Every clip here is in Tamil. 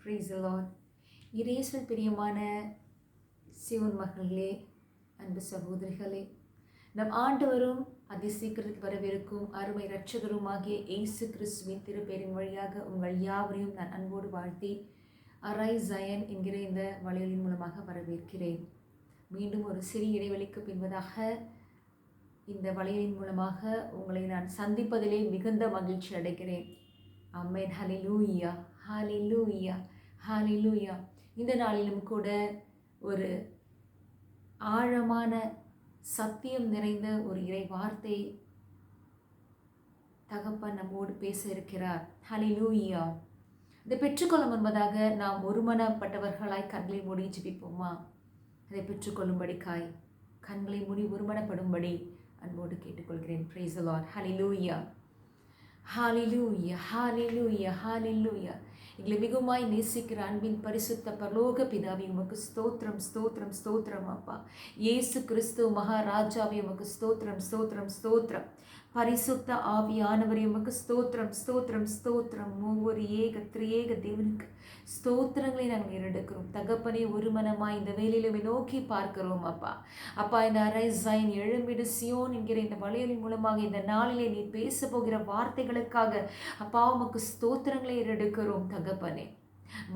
Praise the Lord. இயேசுவின் பிரியமான சியோன் மகளே, அன்பு சகோதரிகளே, நம் ஆண்டவரும் அதிசீக்கிரத்தில் வரவிருக்கும் அருமை இரட்சகருமாகிய இயேசு கிறிஸ்துவின் திருப்பெயரின் வழியாக உங்கள் யாவரையும் நான் அன்போடு வாழ்த்தி அரைஸ் ஜயன் என்கிற இந்த வளையலின் மூலமாக வரவேற்கிறேன். மீண்டும் ஒரு சிறிய இடைவெளிக்கு பின்பதாக இந்த வளையலின் மூலமாக உங்களை நான் சந்திப்பதிலே மிகுந்த மகிழ்ச்சி அடைகிறேன். ஆமென். ஹல்லேலூயா, ஹல்லேலூயா, ஹல்லேலூயா. இந்த நாளிலும் கூட ஒரு ஆழமான சத்தியம் நிறைந்த ஒரு இறை வார்த்தை தகப்பன் நம்மோடு பேச இருக்கிறார். ஹல்லேலூயா. இதை பெற்றுக்கொள்ளும் என்பதாக நாம் ஒருமனப்பட்டவர்களாய் கண்களை மூடி ஜெபிப்போமா? அதை பெற்றுக்கொள்ளும்படிக்காய் கண்களை மூடி ஒருமனப்படும்படி அன்போடு கேட்டுக்கொள்கிறேன். Praise the Lord. Hallelujah, hallelujah, hallelujah, ஹல்லேலூயா. எங்களை மிகுமாய் நேசிக்கிற அன்பின் பரிசுத்த பரலோக பிதாவே, உமக்கு ஸ்தோத்திரம், ஸ்தோத்திரம், ஸ்தோத்திரம் அப்பா. இயேசு கிறிஸ்து மகாராஜாவே, உமக்கு ஸ்தோத்திரம், ஸ்தோத்திரம், ஸ்தோத்திரம். பரிசுத்த ஆவியானவரே, உமக்கு ஸ்தோத்திரம், ஸ்தோத்திரம், ஸ்தோத்திரம். ஒவ்வொரு திரியேக தேவனுக்கு ஸ்தோத்திரங்களை நாங்கள் ஏறெடுக்கிறோம். தகப்பனே, ஒரு மனமாய் இந்த வேலையிலுமே நோக்கி பார்க்கிறோம் அப்பா. அப்பா, இந்த அரைஸ் ஜயன் எழும்பிடு சியோன் என்கிற இந்த வளையலின் மூலமாக இந்த நாளிலே நீ பேச போகிற வார்த்தைகளுக்காக அப்பா உமக்கு ஸ்தோத்திரங்களை ஏறெடுக்கிறோம் தகப்பனே.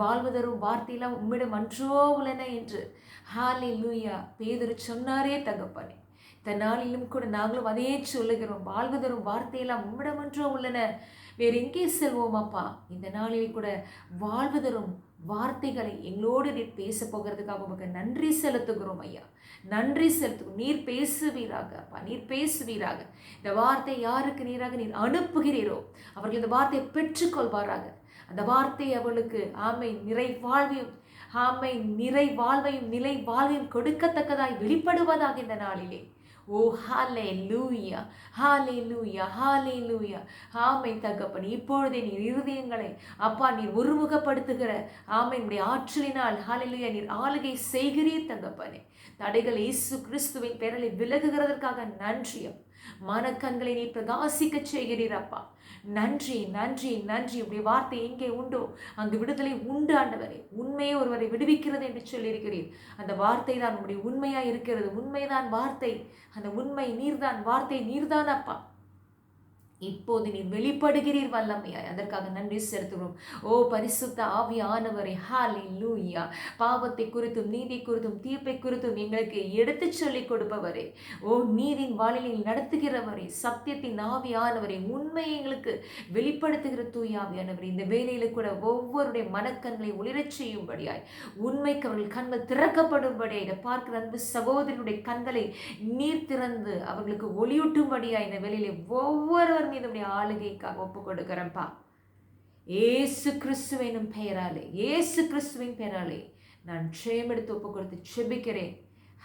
வாழ்வதரும் வார்த்தையெல்லாம் உம்மிடம் அன்றோ உள்ளன என்று ஹல்லேலூயா பேதுரு சொன்னாரே தகப்பனே. இந்த நாளிலும் கூட நாங்களும் அதே சொல்லுகிறோம். வாழ்வதரும் வார்த்தையெல்லாம் உம்மிடம் அன்றோ உள்ளன, வேறு எங்கே செல்வோம் அப்பா? இந்த நாளில் கூட வாழ்வதரும் வார்த்தைகளை எங்களோடு நீர் பேச போகிறதுக்காக உமக்கு நன்றி செலுத்துகிறோம் ஐயா, நன்றி செலுத்துகிறோம். நீர் பேசுவீராக அப்பா, நீர் பேசுவீராக. இந்த வார்த்தை யாருக்கு நீராக நீர் அனுப்புகிறீரோ அவர்கள் இந்த வார்த்தையை பெற்றுக்கொள்வாராக. அந்த வார்த்தை அவளுக்கு நிறை வாழ்வையும் நிலை வாழ்வையும் கொடுக்கத்தக்கதாய் வெளிப்படுவதாக இந்த நாளிலே. ஓ ஹல்லேலூயா, ஹல்லேலூயா, ஹல்லேலூயா. ஆமென் தகப்பனே. இப்பொழுதே நீர் இருதயங்களை அப்பா நீர் ஒருமுகப்படுத்துகிற ஆமென் ஆற்றலினால் ஹல்லேலூயா நீர் ஆளுகை செய்கிறீர் தகப்பனே. தடைகள் இயேசு கிறிஸ்துவின் பெயரில் விலகுகிறதற்காக நன்றியும். மனக்கண்களை நீ பிரகாசிக்க செய்கிறீர் அப்பா. நன்றி, நன்றி, நன்றி. உடைய வார்த்தை எங்கே உண்டோ அங்கு விடுதலை உண்டு ஆண்டவரே. உண்மையே ஒருவரை விடுவிக்கிறது என்று சொல்லியிருக்கிறீர். அந்த வார்த்தை தான் உங்களுடைய உண்மையாக இருக்கிறது. உண்மைதான் வார்த்தை. அந்த உண்மை நீர்தான், வார்த்தை நீர்தான் அப்பா. இப்போது நீர் வெளிப்படுகிறீர் வல்லமையாய். அதற்காக நன்றி செலுத்துகிறோம். ஓ பரிசுத்த ஆவியானவரே, ஹல்லேலூயா. பாவத்தை குறித்தும் நீதி குறித்தும் தீர்ப்பை குறித்தும் எங்களுக்கு எடுத்து சொல்லிக் கொடுப்பவரே, ஓ நீதின் வாளிலில் நடத்துகிறவரே, சத்தியத்தின் ஆவியானவரே, உண்மையை எங்களுக்கு வெளிப்படுத்துகிற தூய ஆவியானவரே, இந்த வேலையில கூட ஒவ்வொருடைய மனக்கண்களை ஒளிரச் செய்யும்படியாய், உண்மைக்கு அவர்கள் கண்கள் திறக்கப்படும்படியாய், இதை பார்க்கிற அன்பு சகோதரனுடைய கண்களை நீர் திறந்து அவர்களுக்கு ஒளியூட்டும்படியாய் இந்த வேலையில ஒவ்வொருவர் மீதுடைய ஆளுகைக்காக ஒப்பு கொடுக்கிறேன்ப்பா. ஏசு கிறிஸ்துவின் பெயராலே, ஏசு கிறிஸ்துவின் பெயராலே நான் ஜெயம் எடுத்து ஒப்பு கொடுத்து செபிக்கிறேன்.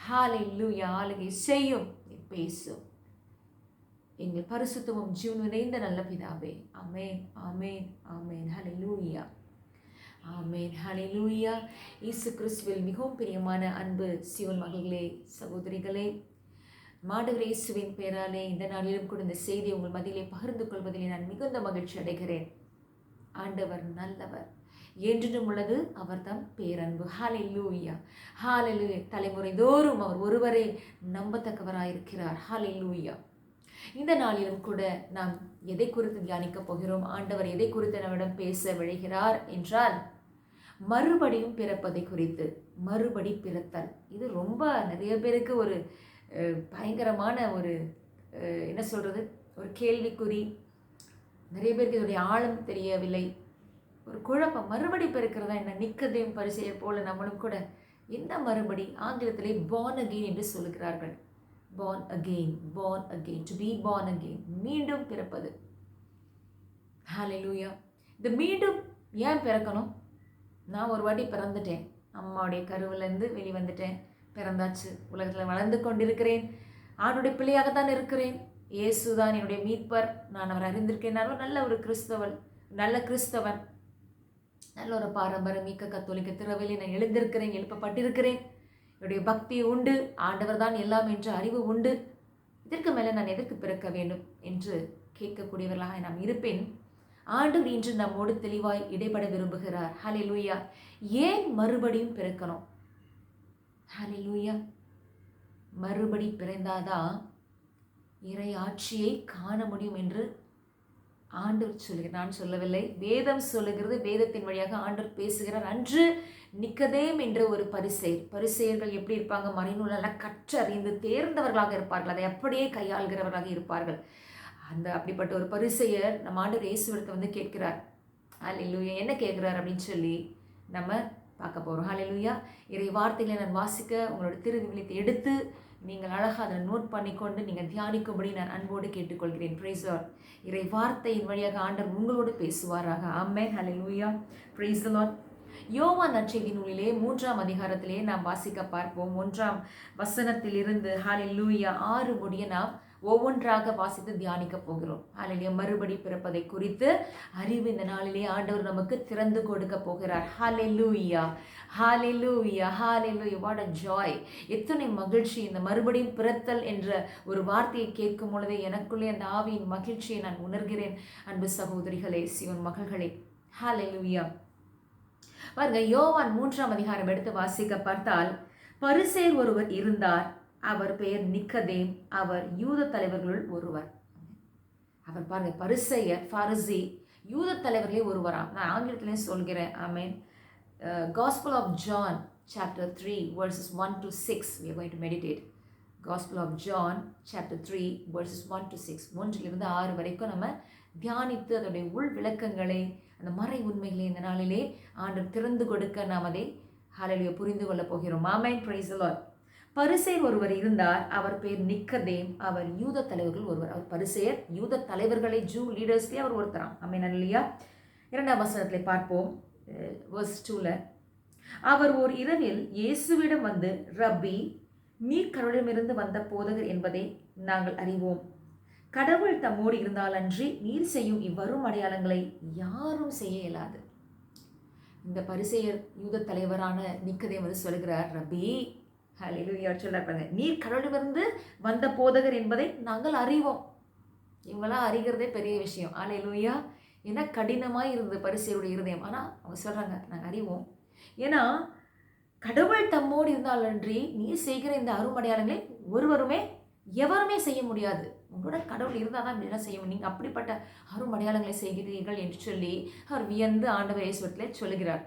ஹல்லேலூயா. ஆளுகை செய்யும், பேசும். எங்கள் பரிசுத்தமும் ஜீவன் நிறைந்த நல்ல பிதாவே. ஆமென், ஆமென், ஆமென். ஹல்லேலூயா, ஆமென், ஹல்லேலூயா. இயேசு கிறிஸ்துவில் மிகவும் பிரியமான அன்பு சியோன் மகளே, சகோதரிகளே, ஆண்டவர் இயேசுவின் பெயராலே இந்த நாளிலும் கூட இந்த செய்தியை உங்கள் மத்தியிலே பகிர்ந்து கொள்வதிலே நான் மிகுந்த மகிழ்ச்சி அடைகிறேன். ஆண்டவர் நல்லவர், என்றும் உள்ளது அவர் தம் பேரன்பு. ஹல்லேலூயா, ஹல்லேலூயா. தலைமுறை தோறும் அவர் ஒருவரே நம்பத்தக்கவராயிருக்கிறார். ஹல்லேலூயா. இந்த நாளிலும் கூட நாம் எதை குறித்து தியானிக்க போகிறோம்? ஆண்டவர் எதை குறித்து நம்மிடம் பேச விழைகிறார் என்றால், மறுபடியும் பிறப்பதை குறித்து. மறுபடி பிறத்தல், இது ரொம்ப நிறைய பேருக்கு ஒரு பயங்கரமான ஒரு என்ன சொல்கிறது, ஒரு கேள்விக்குறி. நிறைய பேருக்கு இதோடைய ஆழம் தெரியவில்லை, ஒரு குழப்பம். மறுபடி பிறக்கிறதா என்ன? நிக்கதேம் பரிசேயர் போல நம்மளும் கூட என்ன மறுபடி? ஆங்கிலத்திலே born again என்று சொல்லுகிறார்கள். born again, born again, to be born again, மீண்டும் பிறப்பது. ஹல்லேலூயா. இந்த மீண்டும் ஏன் பிறக்கணும்? நான் ஒரு வாட்டி பிறந்துட்டேன், அம்மாவுடைய கருவிலேருந்து வெளிவந்துட்டேன், பிறந்தாச்சு, உலகத்தில் வளர்ந்து கொண்டிருக்கிறேன், ஆணுடைய பிள்ளையாகத்தான் இருக்கிறேன், இயேசுதான் என்னுடைய மீட்பர், நான் அவர் அறிந்திருக்கேன், நான் ஒரு நல்ல கிறிஸ்தவன், நல்ல ஒரு பாரம்பரியமிக்க கத்தோலிக்க திறவையிலே நான் எழுந்திருக்கிறேன், எழுப்பப்பட்டிருக்கிறேன், என்னுடைய பக்தி உண்டு, ஆண்டவர் தான் எல்லாம் என்ற அறிவு உண்டு, இதற்கு மேலே நான் எதற்கு பிறக்க வேண்டும் என்று கேட்கக்கூடியவர்களாக நாம் இருப்பேன். ஆண்டவர் இன்று நம்மோடு தெளிவாய் இடைப்பட விரும்புகிறார். ஹல்லேலூயா. ஏன் மறுபடியும் பிறக்கணும்? ஹல்லேலூயா. மறுபடி பிறந்தாதான் இறை ஆட்சியை காண முடியும் என்று ஆண்டவர் சொல்லுகிறார். நான் சொல்லவில்லை, வேதம் சொல்லுகிறது. வேதத்தின் வழியாக ஆண்டவர் பேசுகிறார். அன்று நிக்கதேம் என்ற ஒரு பரிசேயர்கள் எப்படி இருப்பாங்க? மறைநூலெல்லாம் கற்றறிந்து தேர்ந்தவர்களாக இருப்பார்கள். அதை அப்படியே கையாள்கிறவர்களாக இருப்பார்கள். அப்படிப்பட்ட ஒரு பரிசேயர் நம்ம ஆண்டவர் இயேசுவிடத்தை வந்து கேட்கிறார். ஹல்லேலூயா. என்ன கேட்கிறார் அப்படின்னு சொல்லி நம்ம பார்க்க போகிறோம். ஹல்லேலூயா. இறை வார்த்தைகளை நான் வாசிக்க உங்களோட திருவிவிலியத்தை எடுத்து நீங்கள் அழகாக அதை நோட் பண்ணிக்கொண்டு நீங்கள் தியானிக்கும்படி நான் அன்போடு கேட்டுக்கொள்கிறேன். Price the Lord. இறை வார்த்தையின் வழியாக ஆண்டவர் உங்களோடு பேசுவாராக. ஆமென். ஹல்லேலூயா. Price the Lord. யோவான் நற்செய்தி நூலிலே 3ஆம் அதிகாரத்திலே நாம் வாசிக்க பார்ப்போம். 1ஆம் வசனத்திலிருந்து ஹல்லேலூயா 6 முடிய நாம் ஒவ்வொன்றாக வாசித்து தியானிக்க போகிறோம். ஹல்லேலூயா. மறுபடி பிறப்பதை குறித்து அறிவு இந்த நாளிலே ஆண்டவர் நமக்கு திறந்து கொடுக்க போகிறார். Hallelujah. Hallelujah. Hallelujah. What a joy. எத்தனை மகிழ்ச்சி இந்த மறுபடியும் பிறத்தல் என்ற ஒரு வார்த்தையை கேட்கும் பொழுதே எனக்குள்ளே அந்த ஆவியின் மகிழ்ச்சியை நான் உணர்கிறேன். அன்பு சகோதரிகளே, சியோன் மகள்களே. ஹல்லேலூயா. பாருங்க, யோவான் 3ஆம் அதிகாரம் எடுத்து வாசிக்க பார்த்தால், பரிசேயர் ஒருவர் இருந்தார். அவர் பெயர் நிக்கதேம். அவர் யூத தலைவர்களுள் ஒருவர். அவர் பாருங்க, பரிசேயர், பாரிசி, யூத தலைவர்களே ஒருவராம். நான் ஆங்கிலத்திலேயே சொல்கிறேன். ஆமென். Gospel of John chapter 3 verses 1 to 6 we are going to meditate. Gospel of John chapter 3 verses 1 to 6 1லிருந்து 6 வரைக்கும் நம்ம தியானித்து அதோடைய உள் விளக்கங்களை, அந்த மறை உண்மைகளை இந்த நாளிலே ஆண்டவர் திறந்து கொடுக்க நாம் அதை ஹல்லேலூயா புரிந்து கொள்ள போகிறோம். ஆமென். Praise the lord. பரிசேயர் ஒருவர் இருந்தார். அவர் பேர் நிக்கதேம். அவர் யூத தலைவர்கள் ஒருவர். அவர் பரிசேயர், யூத தலைவர்களை, ஜூ லீடர்ஸ்லேயே அவர் ஒருத்தராம். ஆமென். ஹல்லேலூயா. 2ஆம் வசனத்திலே பார்ப்போம். verse 2ல, அவர் ஓர் இரவில் இயேசுவிடம் வந்து, ரப்பி, நீர் கடவுளிடமிருந்து வந்த போதகர் என்பதை நாங்கள் அறிவோம். கடவுள் தம்மோடு இருந்தாலன்றி நீர் செய்யும் இவ்வரும் அடையாளங்களை யாரும் செய்ய இயலாது. இந்த பரிசேயர் யூத தலைவரான நிக்கதேம் வந்து சொல்கிறார், ரப்பி, ஹல்லேலூயா சொல்றாங்க, நீர் கடவுளிடமிருந்து வந்த போதகர் என்பதை நாங்கள் அறிவோம். இவங்களாம் அறிகிறதே பெரிய விஷயம். ஹல்லேலூயா. ஏன்னா கடினமாக இருந்தது பரிசேயருடைய இருதயம். ஆனால் அவங்க சொல்கிறாங்க, நாங்கள் அறிவோம். ஏன்னா கடவுள் தம்மோடு இருந்தாலன்றி நீர் செய்கிற இந்த அருமடையாளங்களை எவருமே செய்ய முடியாது. உங்களோட கடவுள் இருந்தால் தான் இப்படிலாம் செய்ய முடியும். நீங்கள் அப்படிப்பட்ட அருமடையாளங்களை செய்கிறீர்கள் என்று சொல்லி அவர் வியந்து ஆண்டவர் இயேசுவிடத்தில் சொல்லுகிறார்.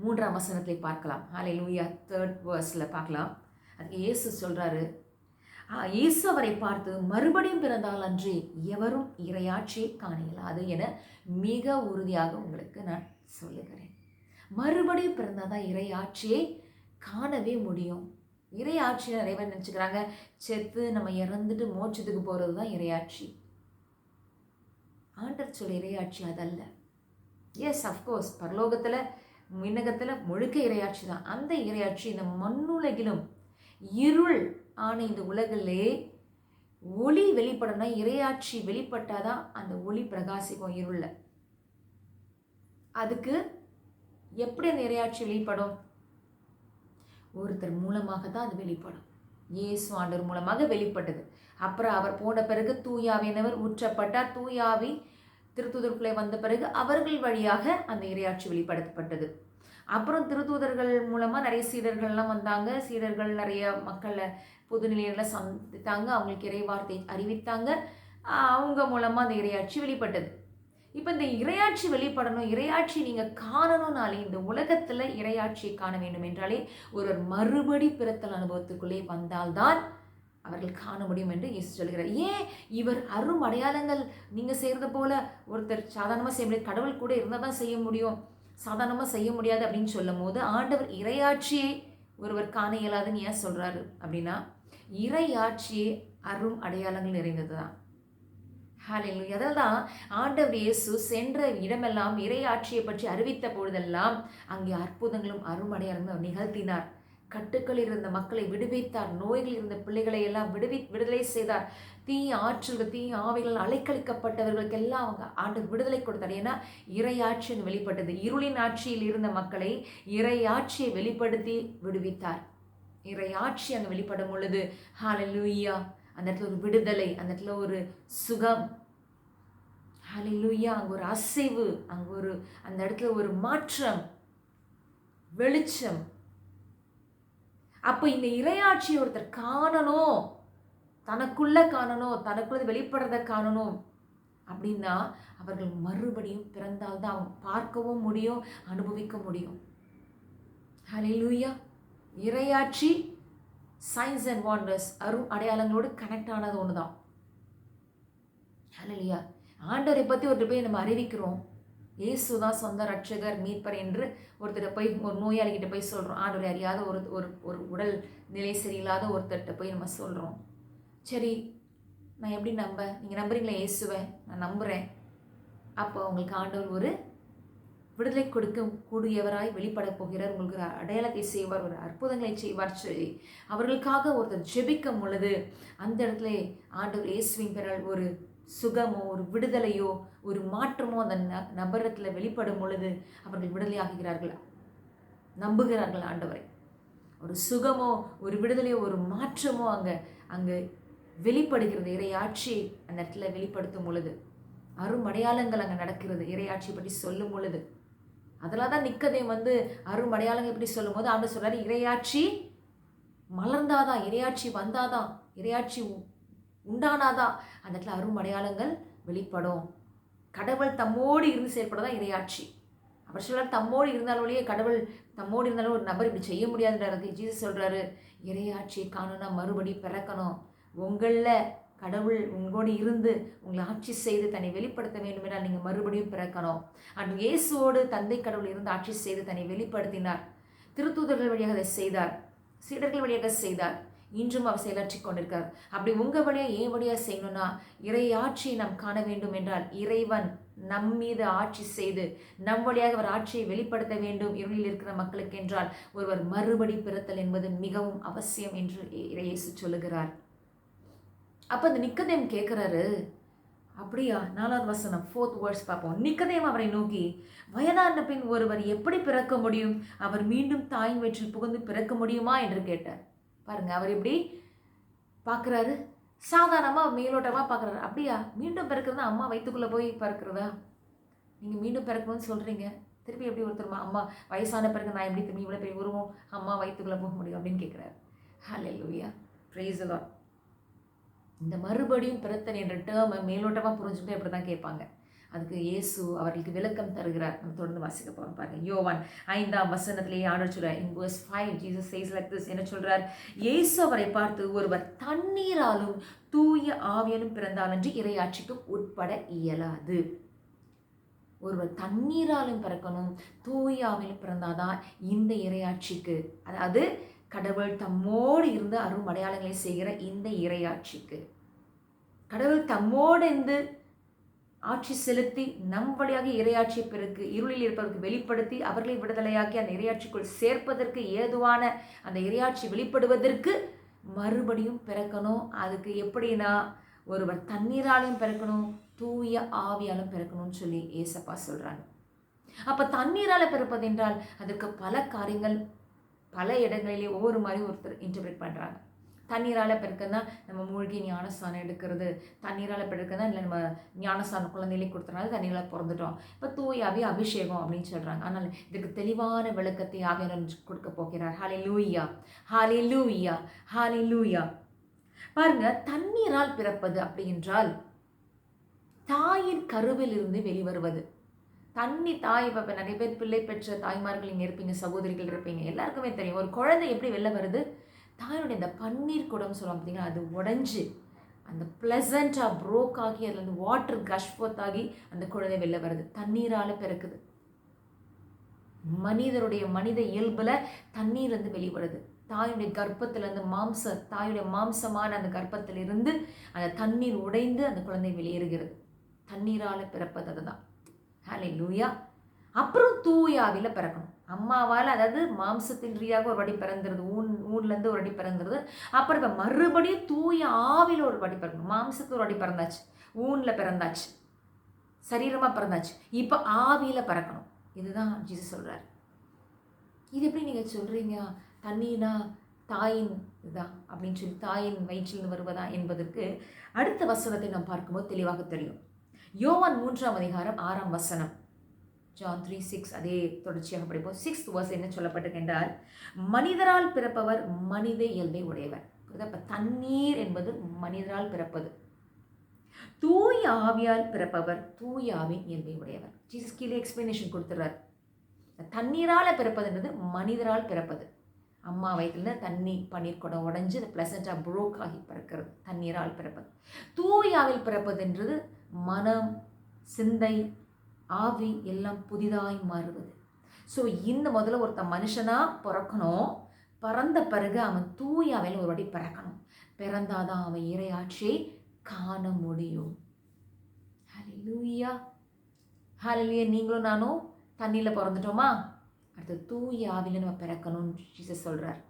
3ஆம் வசனத்தை பார்க்கலாம். ஹல்லேலூயா. 3rd verseல பார்க்கலாம். அதுக்கு இயேசு சொல்கிறாரு, இயேசு அவரை பார்த்து, மறுபடியும் பிறந்தால் அன்றி எவரும் இறையாட்சியை காண இயலாது என மிக உறுதியாக உங்களுக்கு நான் சொல்லுகிறேன். மறுபடியும் பிறந்தால் தான் இறையாட்சியை காணவே முடியும். இறையாட்சியை நிறைய பேர் நினச்சிக்கிறாங்க, செத்து நம்ம இறந்துட்டு மோட்சத்துக்கு போகிறது தான் இறையாட்சி. ஆண்டவர் சொல்ல இறையாட்சி அதல்ல. எஸ், அஃப்கோர்ஸ் பரலோகத்தில் விண்ணகத்தில் முழுக்க இறையாட்சி தான். அந்த இறையாட்சி இந்த மண்ணுலகிலும் இருள் ஆன இந்த உலகிலே ஒளி வெளிப்படணும். இறையாட்சி வெளிப்பட்டாதான் அந்த ஒளி பிரகாசிக்கும் இருள. அதுக்கு எப்படி அந்த இறையாட்சி வெளிப்படும்? ஒருத்தர் மூலமாக தான் அது வெளிப்படும். இயேசு ஆண்டவர் மூலமாக வெளிப்பட்டது. அப்புறம் அவர் போன பிறகு தூயாவினவர் ஊற்றப்பட்டார். தூயாவி திருத்தூதருக்குள்ளே வந்த பிறகு அவர்கள் வழியாக அந்த இறையாட்சி வெளிப்படுத்தப்பட்டது. அப்புறம் திருத்தூதர்கள் மூலமாக நிறைய சீடர்கள்லாம் வந்தாங்க. சீடர்கள் நிறைய மக்களை பொதுநிலைகளை சந்தித்தாங்க. அவங்களுக்கு இறைவார்த்தை அறிவித்தாங்க. அவங்க மூலமாக அந்த இறையாட்சி வெளிப்பட்டது. இப்போ இந்த இறையாட்சி வெளிப்படணும், இறையாட்சி நீங்கள் காணணும்னாலே, இந்த உலகத்தில் இறையாட்சியை காண வேண்டும் என்றாலே ஒருவர் மறுபடி பிறத்தல் அனுபவத்துக்குள்ளே வந்தால்தான் அவர்கள் காண முடியும் என்று இயேசு சொல்கிறார். ஏன் இவர் அரும் அடையாளங்கள் நீங்கள் செய்கிறது போல ஒருத்தர் சாதாரணமாக செய்ய முடியாது, கடவுள் கூட இருந்தால் தான் செய்ய முடியும், சாதாரணமாக செய்ய முடியாது அப்படின்னு சொல்லும் போது ஆண்டவர் இறையாட்சியை ஒருவர் காண இயலாதுன்னு ஏன் சொல்கிறாரு அப்படின்னா, இறையாட்சியே அரும் அடையாளங்கள் நிறைந்தது தான். ஹல்லேலூயா. அதல்தான் ஆண்டவர் இயேசு சென்ற இடமெல்லாம் இறையாட்சியை பற்றி அறிவித்த பொழுதெல்லாம் அங்கே அற்புதங்களும் அருமடையாளங்களும் அவர் நிகழ்த்தினார். கட்டுக்களில் இருந்த மக்களை விடுவித்தார். நோய்களில் இருந்த பிள்ளைகளை எல்லாம் விடுதலை செய்தார். தீய ஆற்றல்கள், தீய ஆவிகள் அலைக்கழிக்கப்பட்டவர்களுக்கெல்லாம் அவங்க ஆண்டவர் விடுதலை கொடுத்தார். ஏன்னா இறையாட்சியின் வெளிப்பட்டது. இருளின் ஆட்சியில் இருந்த மக்களை இறையாட்சியை வெளிப்படுத்தி விடுவித்தார். இறையாட்சி அங்கே வெளிப்படும் பொழுது ஹல்லேலூயா, அந்த இடத்துல ஒரு விடுதலை, அந்த இடத்துல ஒரு சுகம். ஹல்லேலூயா. அங்கே ஒரு அசைவு, அங்கே அந்த இடத்துல ஒரு மாற்றம், வெளிச்சம். அப்போ இந்த இறையாட்சி ஒருத்தர் காணணும், தனக்குள்ள காணணும், தனக்குள்ள வெளிப்படுறத காணணும் அப்படின்னா அவர்கள் மறுபடியும் பிறந்தால்தான் அவங்க பார்க்கவும் முடியும், அனுபவிக்க முடியும். ஹல்லேலூயா. இறையாட்சி சைன்ஸ் அண்ட் வாண்டர்ஸ் அடையாளங்களோடு கனெக்ட் ஆனது ஒண்ணுதான். ஹல்லேலூயா. ஆண்டவரை பற்றி ஒருத்தர் போய் நம்ம அறிவிக்கிறோம், இயேசு தான் சொந்த ரட்சகர் மீட்பர் என்று ஒருத்தர் போய் ஒரு நோயாளிகிட்ட போய் சொல்கிறோம். ஆண்டவரை அறியாத ஒரு உடல் நிலை சரியில்லாத ஒருத்தர்கிட்ட போய் நம்ம சொல்கிறோம். சரி, நான் எப்படி நீங்கள் நம்புறீங்களா இயேசுவை? நான் நம்புகிறேன். அப்போ உங்களுக்கு ஆண்டவர் ஒரு விடுதலை கொடுக்க கூடியவராய் வெளிப்பட போகிறார், உங்களுக்கு அடையாளத்தை செய்வார், ஒரு அற்புதங்களை செய்வார் சொல்லி அவர்களுக்காக ஒருத்தர் ஜெபிக்கும் பொழுது அந்த இடத்துல ஆண்டவர் இயேசுவின் பெயரால் ஒரு சுகமோ, ஒரு விடுதலையோ, ஒரு மாற்றமோ அந்த நபரத்தில் வெளிப்படும் பொழுது அவர்கள் விடுதலை ஆகுகிறார்கள், நம்புகிறார்கள் ஆண்டவரை. ஒரு சுகமோ, ஒரு விடுதலையோ, ஒரு மாற்றமோ அங்கே வெளிப்படுகிறது. இறையாட்சி அந்த இடத்துல வெளிப்படுத்தும் பொழுது அருமடையாளங்கள் அங்கே நடக்கிறது. இறையாட்சி பற்றி சொல்லும் பொழுது அதெல்லாம் தான் நிக்கதேம் அருமடையாளங்கள் பற்றி சொல்லும் போது ஆண்டவர் சொல்றாரு, இறையாட்சி மலர்ந்தாதான், இறையாட்சி வந்தாதான், இறையாட்சி உண்டானாதான் அந்த இடத்துல அருமடையாளங்கள் வெளிப்படும். கடவுள் தம்மோடு இருந்து செயல்படதான் இறையாட்சி. அவர் சொல்றாரு, தம்மோடு இருந்தாலோடையே கடவுள் தம்மோடு இருந்தாலும் ஒரு நபர் இப்படி செய்ய முடியாதுன்றது. ஜீசஸ் சொல்றாரு, இறையாட்சியை காணணும்னா மறுபடி பிறக்கணும். உங்களில் கடவுள் உங்களோடு இருந்து உங்களை ஆட்சி செய்து தன்னை வெளிப்படுத்த வேண்டும் என்றால் நீங்கள் மறுபடியும் பிறக்கணும். அன்று இயேசுவோடு தந்தை கடவுள் இருந்து ஆட்சி செய்து தன்னை வெளிப்படுத்தினார். திருத்தூதர்கள் வழியாக அதை செய்தார், சீடர்கள் வழியாக செய்தார். இன்றும் அவர் செயலாற்றி கொண்டிருக்கார். அப்படி உங்கள் வழியாக ஏன் வழியாக செய்யணும்னா இறை ஆட்சியை நாம் காண வேண்டும் என்றால் இறைவன் நம் மீது ஆட்சி செய்து நம் வழியாக அவர் ஆட்சியை வெளிப்படுத்த வேண்டும் இருளில் இருக்கிற மக்களுக்கு என்றால் ஒருவர் மறுபடி பிறத்தல் என்பது மிகவும் அவசியம் என்று இயேசு சொல்லுகிறார். அப்போ அந்த நிக்கதேம் கேட்குறாரு, அப்படியா? 4வது வசனம் 4th verse பார்ப்போம். நிக்கதேம் அவரை நோக்கி, வயதான பின் ஒருவர் எப்படி பிறக்க முடியும்? அவர் மீண்டும் தாயின் வயிற்றில் புகுந்து பிறக்க முடியுமா என்று கேட்டார். பாருங்க, அவர் எப்படி பார்க்குறாரு, சாதாரணமாக மேலோட்டமாக பார்க்குறாரு. அப்படியா? மீண்டும் பிறக்கிறதா அம்மா வயிற்றுக்குள்ளே போய் பிறக்கிறதா? நீங்கள் மீண்டும் பிறக்கணும்னு சொல்கிறீங்க, திருப்பி எப்படி ஒருத்தருமா அம்மா வயசான பிறகு நான் எப்படி திரும்பி இவ்வளோ பெரிய உருவம் அம்மா வயிற்றுக்குள்ளே போக முடியும் அப்படின்னு கேட்குறாரு. ஹல்லேலூயா, பிரைஸ் தி லார்ட். இந்த மறுபடியும் பிறத்தல் என்ற டேர்மை மேலோட்டமாக புரிஞ்சுக்கிட்டே அப்படி தான் கேட்பாங்க. அதுக்கு இயேசு அவர்களுக்கு விளக்கம் தருகிறார். நம்ம தொடர்ந்து வாசிக்க போகிறோம் பாருங்க. யோவான் 5ஆம் வசனத்திலேயே ஆண்டவர் சொல்றார், in verse 5 Jesus says like this. என்ன சொல்றார்? இயேசு அவரை பார்த்து, ஒருவர் தண்ணீராலும் தூய ஆவியாலும் பிறந்தாலன்றி இறையாட்சிக்கு உட்பட இயலாது. ஒருவர் தண்ணீராலும் பிறக்கணும், தூய ஆவியாலும் பிறந்தாதான் இந்த இறையாட்சிக்கு, அதாவது கடவுள் தம்மோடு இருந்து அரும் அடையாளங்களை செய்கிற இந்த இறையாட்சிக்கு, கடவுள் தம்மோடு இருந்து ஆட்சி செலுத்தி நம் வழியாக இறையாட்சி பிறகு இருளில் இருப்பதற்கு வெளிப்படுத்தி அவர்களை விடுதலையாக்கி அந்த இறையாட்சிக்குள் சேர்ப்பதற்கு ஏதுவான அந்த இறையாட்சி வெளிப்படுவதற்கு மறுபடியும் பிறக்கணும். அதுக்கு எப்படின்னா ஒருவர் தண்ணீராலையும் பிறக்கணும், தூய ஆவியாலும் பிறக்கணும்னு சொல்லி ஏசப்பா சொல்றாங்க. அப்ப தண்ணீரால பிறப்பது என்றால் அதற்கு பல காரியங்கள் பல இடங்களிலே ஒவ்வொரு மாதிரி ஒருத்தர் இன்டர்பிரேட் பண்ணுறாங்க. தண்ணீரால் பிறக்கதான் நம்ம மூழ்கி ஞானஸ்தானம் எடுக்கிறது, தண்ணீரால் பிறக்கதான் இல்லை நம்ம ஞானஸ்தானம் குழந்தையிலே கொடுத்தனால தண்ணீரால் பிறந்துட்டோம். இப்போ தூயாவே அபிஷேகம் அப்படின்னு சொல்கிறாங்க. ஆனால் இதுக்கு தெளிவான விளக்கத்தை ஆவியானவர் கொடுக்க போகிறார். ஹல்லேலூயா, ஹல்லேலூயா, ஹல்லேலூயா. பாருங்க, தண்ணீரால் பிறப்பது அப்படி என்றால் தாயின் கருவில் இருந்து வெளிவருவது. தாய் இப்போ நிறைய பேர் பிள்ளை பெற்ற தாய்மார்கள் இங்கே இருப்பீங்க, சகோதரிகள் இருப்பீங்க, எல்லாருக்குமே தெரியும் ஒரு குழந்தை எப்படி வெளில வருது. தாயோடைய இந்த பன்னீர் குடம் சொல்லுவாங்க பார்த்தீங்கன்னா, அது உடஞ்சி அந்த ப்ளசண்ட்டாக ப்ரோக் ஆகி அதில் வாட்டர் கஷ்போத் ஆகி அந்த குழந்தை வெளில வருது. தண்ணீரால் பிறக்குது. மனித இயல்பில் தண்ணீர் வந்து வெளிப்படுது. தாயுடைய கர்ப்பத்திலிருந்து தாயுடைய மாம்சமான அந்த கர்ப்பத்திலிருந்து அந்த தண்ணீர் உடைந்து அந்த குழந்தை வெளியேறுகிறது. தண்ணீரால் பிறப்பது அதுதான். ஹல்லேலூயா. அப்புறம் தூயாவில பிறக்கணும். அம்மாவால், அதாவது மாம்சத்தின் ரீதியாக ஒரு வாட்டி பிறந்துருது, ஊன்லேருந்து ஒரு வாட்டி பிறந்துருது. அப்புறம் இப்போ மறுபடியும் தூய ஆவியில் ஒரு வாட்டி பிறக்கணும். மாம்சத்தில் ஒரு வாட்டி பிறந்தாச்சு, ஊனில் பிறந்தாச்சு, சரீரமாக பிறந்தாச்சு, இப்போ ஆவியில் பிறக்கணும். இதுதான் ஜீசஸ் சொல்கிறார். இது எப்படி நீங்கள் சொல்கிறீங்க? தண்ணீனா தாயின் இதுதான் அப்படின்னு சொல்லி தாயின் வயிற்றிலிருந்து வருவதா என்பதற்கு அடுத்த வசனத்தை நாம் பார்க்கும்போது தெளிவாக தெரியும். யோவான் 3:6 John 3:6 அதே தொடர்ச்சியாக படிப்போம். 6th verse என்ன சொல்லப்பட்டிருக்கு என்றால், மனிதரால் பிறப்பவர் மனித இயல்பை உடையவர். அப்ப தண்ணீர் என்பது மனிதரால் பிறப்பது. தூய ஆவியால் பிறப்பவர் தூய ஆவியின் இயல்பை உடையவர். ஜீசஸ் கீழே எக்ஸ்பிளனேஷன் கொடுத்துறார். தண்ணீரால பிறப்பதுன்றது மனிதரால் பிறப்பது. அம்மா வயிற்றுல தண்ணி பன்னீர் குடம் உடஞ்சி அந்த பிளசண்டா புரோக் ஆகி பிறக்கிறது, தண்ணீரால் பிறப்பது. தூயாவில் பிறப்பதுன்றது மனம், சிந்தை, ஆவி எல்லாம் புதிதாய் மாறுவது. ஸோ இந்த முதல்ல ஒருத்தன் மனுஷனாக பிறக்கணும். பிறந்த பிறகு அவன் தூயாவில் ஒரு வாட்டி பிறக்கணும். பிறந்தாதான் அவன் இறையாட்சியை காண முடியும். ஹல்லேலூயா, ஹல்லேலூயா. நீங்களும் நானும் தண்ணியில் பிறந்துட்டோமா? அடுத்து தூய ஆவியில் நம்ம பிறக்கணும்னு ஜீசஸ் சொல்கிறார்.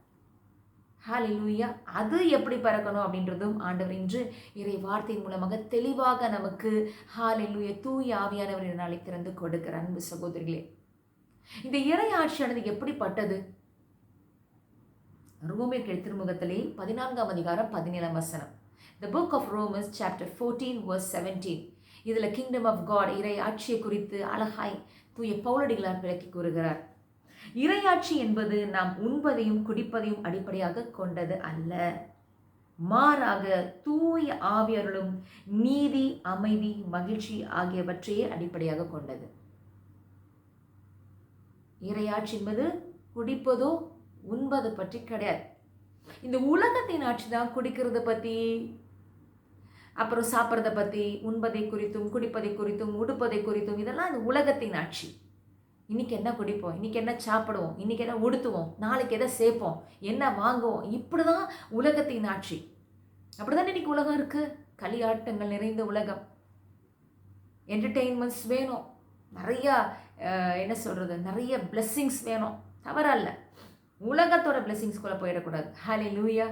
ஹல்லேலூயா. அது எப்படி பிறக்கணும் அப்படின்றதும் ஆண்டவர் இன்று இறை வார்த்தையின் மூலமாக தெளிவாக நமக்கு ஹல்லேலூயா தூய ஆவியானவர் நாளை திறந்து கொடுக்கிற அன்பு சகோதரிகளே, இந்த இறை ஆட்சியானது எப்படிப்பட்டது? ரோமேயர் திருமுகத்திலே 14:17 The book of Romans chapter 14 verse 17. இதில் கிங்டம் ஆஃப் காட் இறை ஆட்சியை குறித்து அழகாய் தூய பவுலடிகளார் விளக்கி கூறுகிறார். இறையாட்சி என்பது நாம் உண்பதையும் குடிப்பதையும் அடிப்படையாக கொண்டது அல்ல, மாறாக தூய ஆவியருளும் நீதி, அமைதி, மகிழ்ச்சி ஆகியவற்றையே அடிப்படையாக கொண்டது. இறையாட்சி என்பது குடிப்பதோ உண்பது பற்றி கிடையாது. இந்த உலகத்தின் ஆட்சி தான் குடிக்கிறத பற்றி, அப்புறம் சாப்பிட்றதை பற்றி, உண்பதை குறித்தும் குடிப்பதை குறித்தும் உடுப்பதை குறித்தும், இதெல்லாம் இந்த உலகத்தின் ஆட்சி. இன்றைக்கி என்ன குடிப்போம், இன்றைக்கி என்ன சாப்பிடுவோம், இன்றைக்கி என்ன உடுத்துவோம், நாளைக்கு எதை சேர்ப்போம், என்ன வாங்குவோம், இப்படி தான் உலகத்தின் ஆட்சி. அப்படி தான் இன்றைக்கி உலகம் இருக்குது. களியாட்டங்கள் நிறைந்த உலகம். என்டர்டெயின்மெண்ட்ஸ் வேணும், நிறையா என்ன சொல்கிறது, நிறைய பிளெஸ்ஸிங்ஸ் வேணும், தவறல்ல. உலகத்தோட பிளெஸ்ஸிங்ஸ்குள்ளே போயிடக்கூடாது. ஹல்லேலூயா.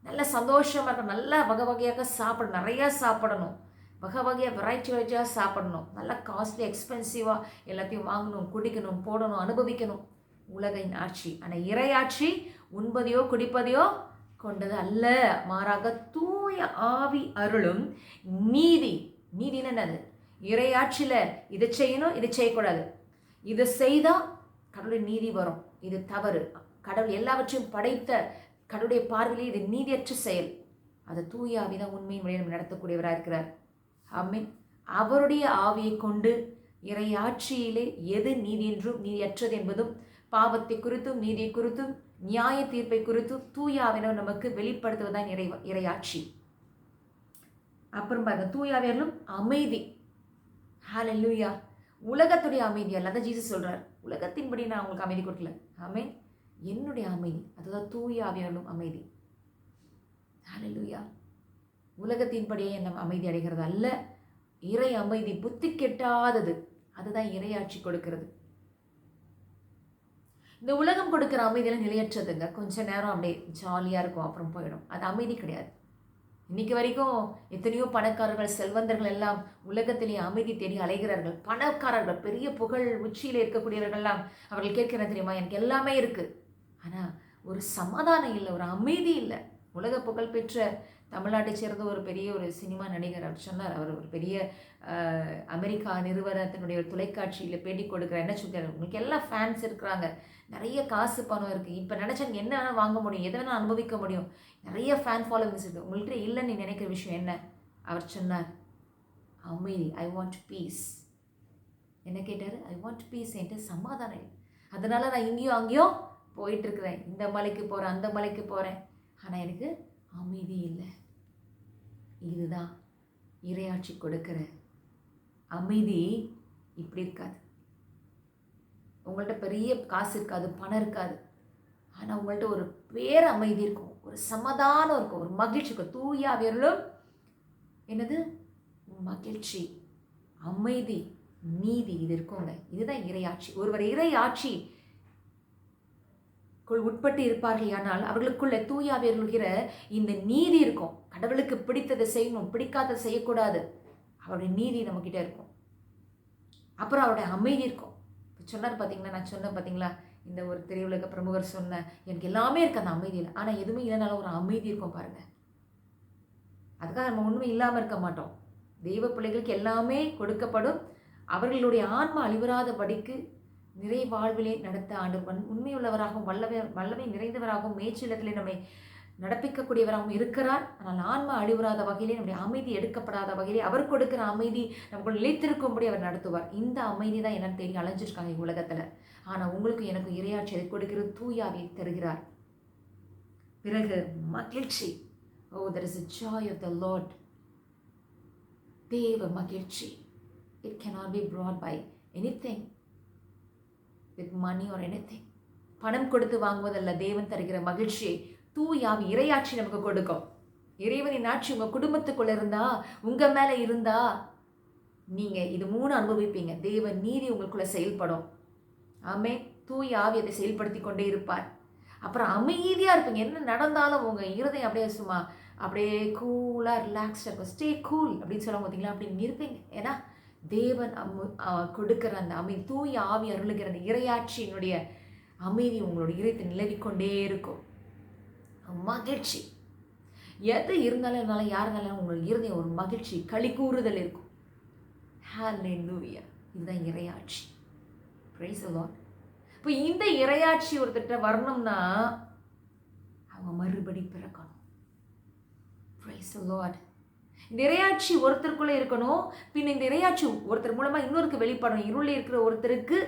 நல்ல சந்தோஷமாக இருக்கணும், நல்லா வகை வகையாக சாப்பிடணும், நிறையா சாப்பிடணும், வகை வகையாக வெரைட்டியாக சாப்பிடணும், நல்லா காஸ்ட்லி எக்ஸ்பென்சிவாக எல்லாத்தையும் வாங்கணும், குடிக்கணும், போடணும், அனுபவிக்கணும். உலகின் ஆட்சி. ஆனால் இறையாட்சி உண்பதையோ குடிப்பதையோ கொண்டது அல்ல, மாறாக தூய ஆவி அருளும் நீதி. நீதின்னு என்னது? இறையாட்சியில் இதை செய்யணும், இதை செய்யக்கூடாது, இதை செய்தால் கடவுளுடைய நீதி வரும், இது தவறு. கடவுள் எல்லாவற்றையும் படைத்த கடவுளுடைய பார்வையிலே இது நீதியற்ற செயல். அதை தூய ஆவி தான் உண்மையின் வழியை நம்ம நடத்தக்கூடியவராக இருக்கிறார். ஆமென். அவருடைய ஆவியை கொண்டு இறையாட்சியிலே எது நீதி என்றும் நீதியற்றது என்பதும், பாவத்தை குறித்தும் நீதியை குறித்தும் நியாய தீர்ப்பை குறித்தும் தூய ஆவியினர் நமக்கு வெளிப்படுத்துவதுதான் இறையாட்சி. அப்புறம் பாருங்க, தூய ஆவியர்களும் அமைதி. ஹல்லேலூயா. உலகத்துடைய அமைதி அல்ல, அதான் ஜீசஸ் சொல்றார். உலகத்தின்படி நான் உங்களுக்கு அமைதி கொடுக்கல, ஆமென், என்னுடைய அமைதி, அதுதான் தூய ஆவியர்களும் அமைதி. ஹல்லேலூயா. உலகத்தின்படியே நம்ம அமைதி அடைகிறது அல்ல, இறை அமைதி, புத்தி கெட்டாதது, அதுதான் இறையாட்சி கொடுக்கிறது. இந்த உலகம் கொடுக்குற அமைதியெல்லாம் நிலையற்றதுங்க. கொஞ்ச நேரம் அப்படியே ஜாலியாக இருக்கும், அப்புறம் போயிடும். அது அமைதி கிடையாது. இன்னைக்கு வரைக்கும் எத்தனையோ பணக்காரர்கள், செல்வந்தர்கள் எல்லாம் உலகத்திலேயே அமைதி தேடி அலைகிறார்கள். பணக்காரர்கள், பெரிய புகழ் உச்சியில் இருக்கக்கூடியவர்கள்லாம் அவர்கள் கேட்கிற தெரியுமா, எனக்கு எல்லாமே இருக்குது, ஆனால் ஒரு சமாதானம் இல்லை, ஒரு அமைதி இல்லை. உலக புகழ்பெற்ற தமிழ்நாட்டை சேர்ந்த ஒரு பெரிய ஒரு சினிமா நடிகர் அவர் சொன்னார். அவர் ஒரு பெரிய அமெரிக்கா நிறுவனத்தினுடைய ஒரு தொலைக்காட்சியில் பேட்டி கொடுக்குற என்ன சொல்கிறார், உங்களுக்கு எல்லாம் ஃபேன்ஸ் இருக்கிறாங்க, நிறைய காசு பணம் இருக்குது, இப்போ நினச்சாங்க என்ன வேணால் வாங்க முடியும், எதை வேணால் அனுபவிக்க முடியும், நிறைய ஃபேன் ஃபாலோவிங்ஸ் இருக்குது, உங்கள்கிட்ட இல்லைன்னு நீ நினைக்கிற விஷயம் என்ன? அவர் சொன்னார், அமைதி. I want piece. என்ன கேட்டார்? ஐ வாண்ட் பீஸ், என்கிட்ட சமாதானம். அதனால் நான் இங்கேயும் அங்கேயும் போயிட்டுருக்குறேன், இந்த மலைக்கு போகிறேன், அந்த மலைக்கு போகிறேன், ஆனால் எனக்கு அமைதி இல்லை. இதுதான் இறையாட்சி கொடுக்கிற அமைதி. இப்படி இருக்காது. உங்கள்கிட்ட பெரிய காசு இருக்காது, பணம் இருக்காது, ஆனால் உங்கள்கிட்ட ஒரு பேர் அமைதி இருக்கும், ஒரு சமாதானம் இருக்கும், ஒரு மகிழ்ச்சி இருக்கும். தூய ஆவியர்களும் என்னது? மகிழ்ச்சி, அமைதி, நீதி, இது இருக்குங்க. இதுதான் இறையாட்சி. ஒருவர் இறையாட்சி உட்பட்டு இருப்பார்கள், ஆனால் அவர்களுக்குள்ள தூய ஆவியர்களுகிற இந்த நீதி இருக்கும். கடவுளுக்கு பிடித்ததை செய்யணும், பிடிக்காததை செய்யக்கூடாது, அவருடைய நீதி நம்மக்கிட்ட இருக்கும். அப்புறம் அவருடைய அமைதி இருக்கும். சொன்னார் பார்த்தீங்களா, நான் சொன்னேன் பார்த்தீங்களா, இந்த ஒரு திரையுலக பிரமுகர் சொன்னேன், எனக்கு எல்லாமே இருக்குது அந்த அமைதியில், ஆனால் எதுவுமே இல்லைனாலும் ஒரு அமைதி இருக்கும் பாருங்கள். அதுக்காக நம்ம ஒன்றுமே இல்லாமல் இருக்க மாட்டோம். தெய்வ பிள்ளைகளுக்கு எல்லாமே கொடுக்கப்படும். அவர்களுடைய ஆன்மா அழிவராதபடிக்கு நிறை வாழ்விலே நடத்த ஆண்டவர் உண்மையுள்ளவராகவும் வல்லமை நிறைந்தவராகவும் மேய்ச்சலத்திலே நம்மை நடப்பிக்கக்கூடியவராகவும் இருக்கிறார். ஆனால் ஆன்மா அழிவுறாத வகையிலே, நம்முடைய அமைதி எடுக்கப்படாத வகையிலே அவர் கொடுக்கிற அமைதி நமக்கு நிலைத்திருக்கும்படி அவர் நடத்துவார். இந்த அமைதி தான் என்னன்னு தெரியும் அலைஞ்சிருக்காங்க உலகத்தில். ஆனால் உங்களுக்கு எனக்கு இறையாட்சி அதை கொடுக்கிறது, தூயாவியை தருகிறார். பிறகு மகிழ்ச்சி. ஓ, there is a joy of the Lord. தேவ மகிழ்ச்சி. It cannot be brought by anything, with money or anything. பணம் கொடுத்து வாங்குவதல்ல தேவன் தருகிற மகிழ்ச்சியை தூயாவி இறையாட்சி நமக்கு கொடுக்கும். இறைவனின் ஆட்சி உங்க குடும்பத்துக்குள்ள இருந்தா, உங்க மேல இருந்தா, நீங்க இது 3 அனுபவிப்பீங்க. தேவ நீதி உங்களுக்குள்ள செயல்படும். ஆமே. தூயாவி அதை செயல்படுத்தி கொண்டே இருப்பார். அப்புறம் அமைதியா இருப்பீங்க. என்ன நடந்தாலும் உங்க இருதயம் அப்படியே சும்மா அப்படியே கூலா ரிலாக்ஸ்டா இருக்கும். ஸ்டே கூல் அப்படின்னு சொல்லுவாங்க பார்த்தீங்களா, அப்படின்னு இருப்பீங்க. ஏன்னா தேவன் கொடுக்கிற அந்த அமைதி, தூய ஆவி அருளுகிற அந்த இறையாட்சியினுடைய அமைதி உங்களோட இதயத்தை நிலவிக்கொண்டே இருக்கும். மகிழ்ச்சி. எது இருந்தாலும் இருந்தாலும் யாருனாலும் உங்களோட இருதயம் ஒரு மகிழ்ச்சி, களி கூறுதல் இருக்கும். ஹல்லேலூயா. இதுதான் இறையாட்சி. Praise the Lord. இப்போ இந்த இறையாட்சி ஒருத்தட்ட வரணும்னா அவங்க மறுபடி பிறக்கணும். Price the Lord. இந்த இறையாட்சி ஒருத்தருக்குள்ளே இருக்கணும். பின் இந்த இறையாட்சி ஒருத்தர் மூலமாக இன்னொருக்கு வெளிப்படணும். இருளில் இருக்கிற ஒருத்தருக்கு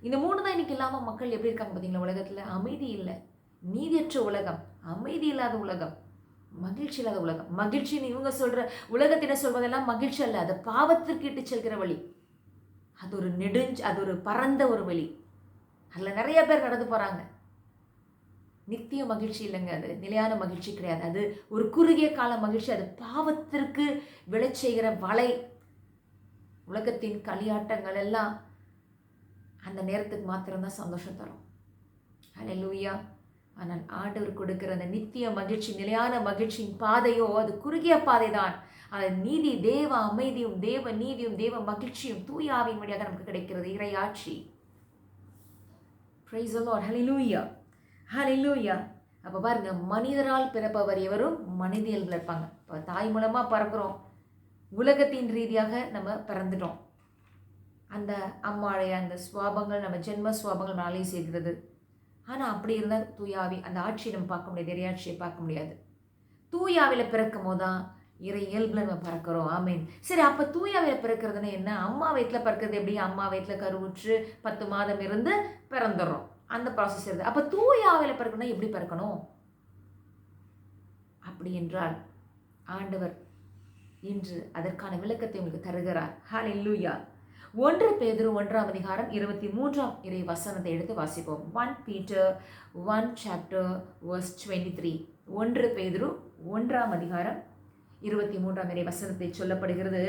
இந்த 3 தான் இன்னைக்கு இல்லாமல் மக்கள் எப்படி இருக்காங்க பார்த்தீங்களா உலகத்தில்? அமைதி இல்லை, நீதியற்ற உலகம், அமைதி இல்லாத உலகம், மகிழ்ச்சி இல்லாத உலகம். மகிழ்ச்சின்னு இவங்க சொல்கிற உலகத்தினர் சொல்வதெல்லாம் மகிழ்ச்சி அல்ல, அது பாவத்திற்கு இட்டு செல்கிற வழி. அது ஒரு பரந்த ஒரு வழி. அதில் நிறைய பேர் நடந்து போகிறாங்க. நித்திய மகிழ்ச்சி இல்லைங்க, அது நிலையான மகிழ்ச்சி கிடையாது. அது ஒரு குறுகிய கால மகிழ்ச்சி. அது பாவத்திற்கு விளைச் செய்கிற வலை. உலகத்தின் களியாட்டங்கள் எல்லாம் அந்த நேரத்துக்கு மாத்திரம்தான் சந்தோஷம் தரும். ஹல்லேலூயா. ஆனால் ஆண்டவர் கொடுக்கிற அந்த நித்திய மகிழ்ச்சி, நிலையான மகிழ்ச்சியின் பாதையோ அது குறுகிய பாதை தான். அது நீதி, தேவ அமைதியும் தேவ நீதியும் தேவ மகிழ்ச்சியும் தூய ஆவியின் வழியாக நமக்கு கிடைக்கிறது. இறையாட்சி. Praise the lord. Hallelujah, hallelujah. அப்போ பாருங்க, மனிதரால் பிறப்பவர் எவரும் மனிதியல் பிறப்பாங்க. இப்போ தாய் மூலமாக பிறக்கிறோம், உலகத்தின் ரீதியாக நம்ம பிறந்துட்டோம். அந்த அம்மாவுடைய அந்த சுவாபங்கள் நம்ம ஜென்ம சுவாபங்கள் நாளையும் சேர்க்கிறது. ஆனால் அப்படி இருந்தால் தூயாவி அந்த ஆட்சியை நம்ம பார்க்க முடியாது, இறையாட்சியை பார்க்க முடியாது. தூயாவில பிறக்கும் போது தான் இறை இயல்புல நம்ம பிறக்கிறோம். ஆமீன். சரி, அப்போ தூயாவில பிறக்கிறதுனா என்ன? அம்மா வயிற்றில் பிறக்கிறது எப்படி? அம்மா வயிற்றில் கருவுற்று 10 மாதம் இருந்து பிறந்துடுறோம். அந்த ப்ராசஸ் இருக்குது. அப்போ தூயாவில பிறக்கணும்னா எப்படி பிறக்கணும்? அப்படி என்றால் ஆண்டவர் இன்று அதற்கான விளக்கத்தை உங்களுக்கு தருகிறார். ஹல்லேலூயா. 1 பேதுரு 1ஆம் அதிகாரம் 23ஆம் இறை வசனத்தை எடுத்து வாசிப்போம். 1 Peter 1 chapter verse 23. 1 பேதுரு 1ஆம் அதிகாரம் 23ஆம் இறை வசனத்தை சொல்லப்படுகிறது.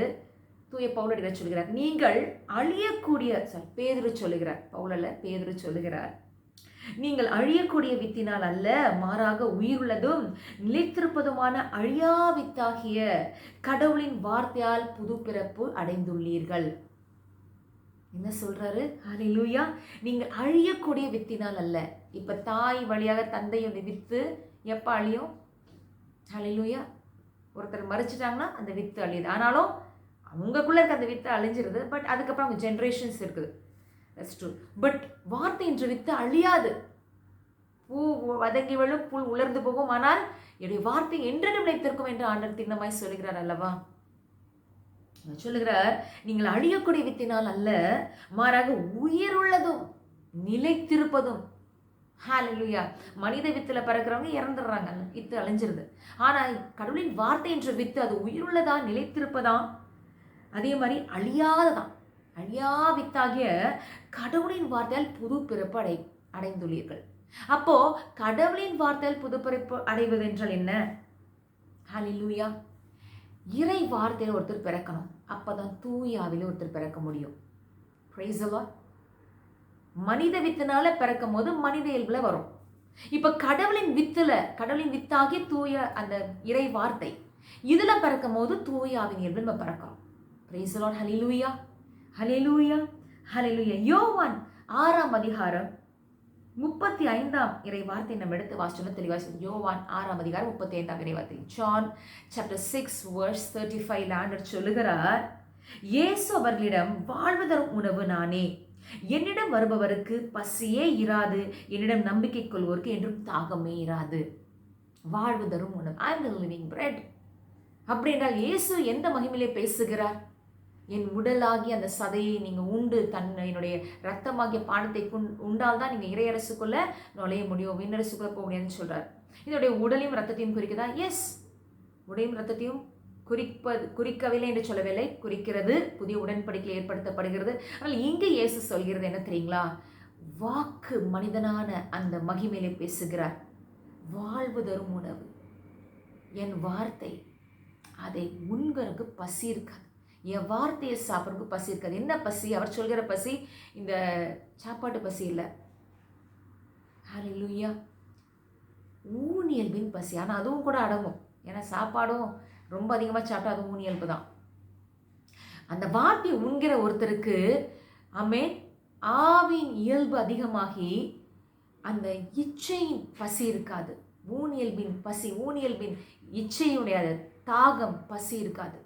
தூய பவுலடிகள் சொல்கிறார், நீங்கள் அழியக்கூடிய பேதுரு சொல்லுகிறார், பவுலல்ல பேதுரு சொல்லுகிறார், நீங்கள் அழியக்கூடிய வித்தினால் அல்ல, மாறாக உயிருள்ளதும் நிலைத்திருப்பதுமான அழியா வித்தாகிய கடவுளின் வார்த்தையால் புது பிறப்பு அடைந்துள்ளீர்கள். என்ன சொல்றாரு? ஹல்லேலூயா. நீங்கள் அழியக்கூடிய வித்தினால் அல்ல. இப்ப தாய் வழியாக தந்தையோட வித்து எப்ப அழியும்? ஹல்லேலூயா. ஒருத்தர் மறிச்சிட்டாங்கன்னா அந்த வித்து அழியுது. ஆனாலும் அவங்களுக்குள்ள இருக்க அந்த வித்து அழிஞ்சிருது. பட் அதுக்கப்புறம் அவங்க ஜென்ரேஷன்ஸ் இருக்குது. That's true. பட் வார்த்தை என்ற வித்து அழியாது. பூ வதங்கி விழும், புல் உலர்ந்து போகும், ஆனால் என்னுடைய வார்த்தை என்றென்றும் நிலைத்திருக்கும் என்று ஆண்டவர் திண்ணமாய் சொல்கிறார் அல்லவா? சொல்லுகிறார், நீங்கள் அழியக்கூடிய வித்தினால் அல்ல, மாறாக உயிருள்ளதும் நிலைத்திருப்பதும். ஹல்லேலூயா. மனித வித்துல பிறக்கிறவங்க இறந்துடுறாங்க, வித்து அழிஞ்சிருது. ஆனால் கடவுளின் வார்த்தை என்ற வித்து அது உயிருள்ளதா, நிலைத்திருப்பதா, அதே மாதிரி அழியாததான். அழியா வித்தாகிய கடவுளின் வார்த்தையால் புது பிறப்பு அடைந்துள்ளீர்கள். அப்போ கடவுளின் வார்த்தையால் புது பிறப்பு அடைவது என்றால் என்ன? ஹல்லேலூயா. இறை வார்த்தையில் ஒருத்தர் பிறக்கணும். அப்பதான் தூயாவில ஒருத்தர் பிறக்க முடியும். Price the Lord. மனித வித்தினால பிறக்கும் போது மனித இயல்புல வரும். இப்ப கடவுளின் வித்தாகிய தூய அந்த இறை வார்த்தை இதுல பிறக்கும் போது தூயாவின் இயல்புல நம்ம பிறக்கிறோம். Praise the lord. Hallelujah, hallelujah, hallelujah. Yovan 6ஆம் அதிகாரம் 35ஆம் இறை வார்த்தை நம்ம எடுத்து வாசிச்சோம்னா தெளிவாக யோவான் 6ஆம் அதிகாரம் 35ஆம் இறை வார்த்தை. ஜான் சாப்டர் 6 verse 35 ஆண்டவர் சொல்லுகிறார், இயேசு அவர்களிடம், வாழ்வு தரும் உணவு நானே, என்னிடம் வருபவருக்கு பசியே இராது, என்னிடம் நம்பிக்கை கொள்வோருக்கு என்றும் தாகமே இராது. வாழ்வு தரும் உணவு, ஐ அம் தி லிவிங் பிரெட். அப்படி என்றால் இயேசு எந்த மகிமையிலே பேசுகிறார்? என் உடலாகி அந்த சதையை நீங்கள் உண்டு என்னுடைய ரத்தமாகிய பானத்தை உண்டால் தான் நீங்கள் இறையரசுக்குள்ளே நுழைய முடியும், விண்ணரசுக்குள்ளே போக முடியாதுன்னு சொல்கிறார். இதனுடைய உடலையும் ரத்தத்தையும் குறிக்குதா? எஸ், உடையும் ரத்தத்தையும் குறிக்கவில்லை என்று சொல்லவில்லை, குறிக்கிறது. புதிய உடன்படிக்கை ஏற்படுத்தப்படுகிறது. ஆனால் இங்கே இயேசு சொல்கிறது என்ன தெரியுங்களா? வாக்கு மனிதனான அந்த மகிமையிலே பேசுகிறார். வாழ்வு தரும் உணவு என் வார்த்தை, அதை உண்கிறதுக்கு பசி இருக்காது. என் வார்த்தையை சாப்பிட்றதுக்கு பசி இருக்காது. என்ன பசி? அவர் சொல்கிற பசி இந்த சாப்பாட்டு பசி இல்லை. ஹல்லேலூயா, ஊனியல்பின் பசி. ஆனால் அதுவும் கூட அடங்கும். ஏன்னா சாப்பாடும் ரொம்ப அதிகமாக சாப்பிட்டா அது ஊனியல்பு தான். அந்த வார்த்தையை உண்கிற ஒருத்தருக்கு ஆமென், ஆவின் இயல்பு அதிகமாகி அந்த இச்சையின் பசி இருக்காது. ஊனியல்பின் பசி, ஊனியல்பின் இச்சையுடைய தாகம், பசி இருக்காது.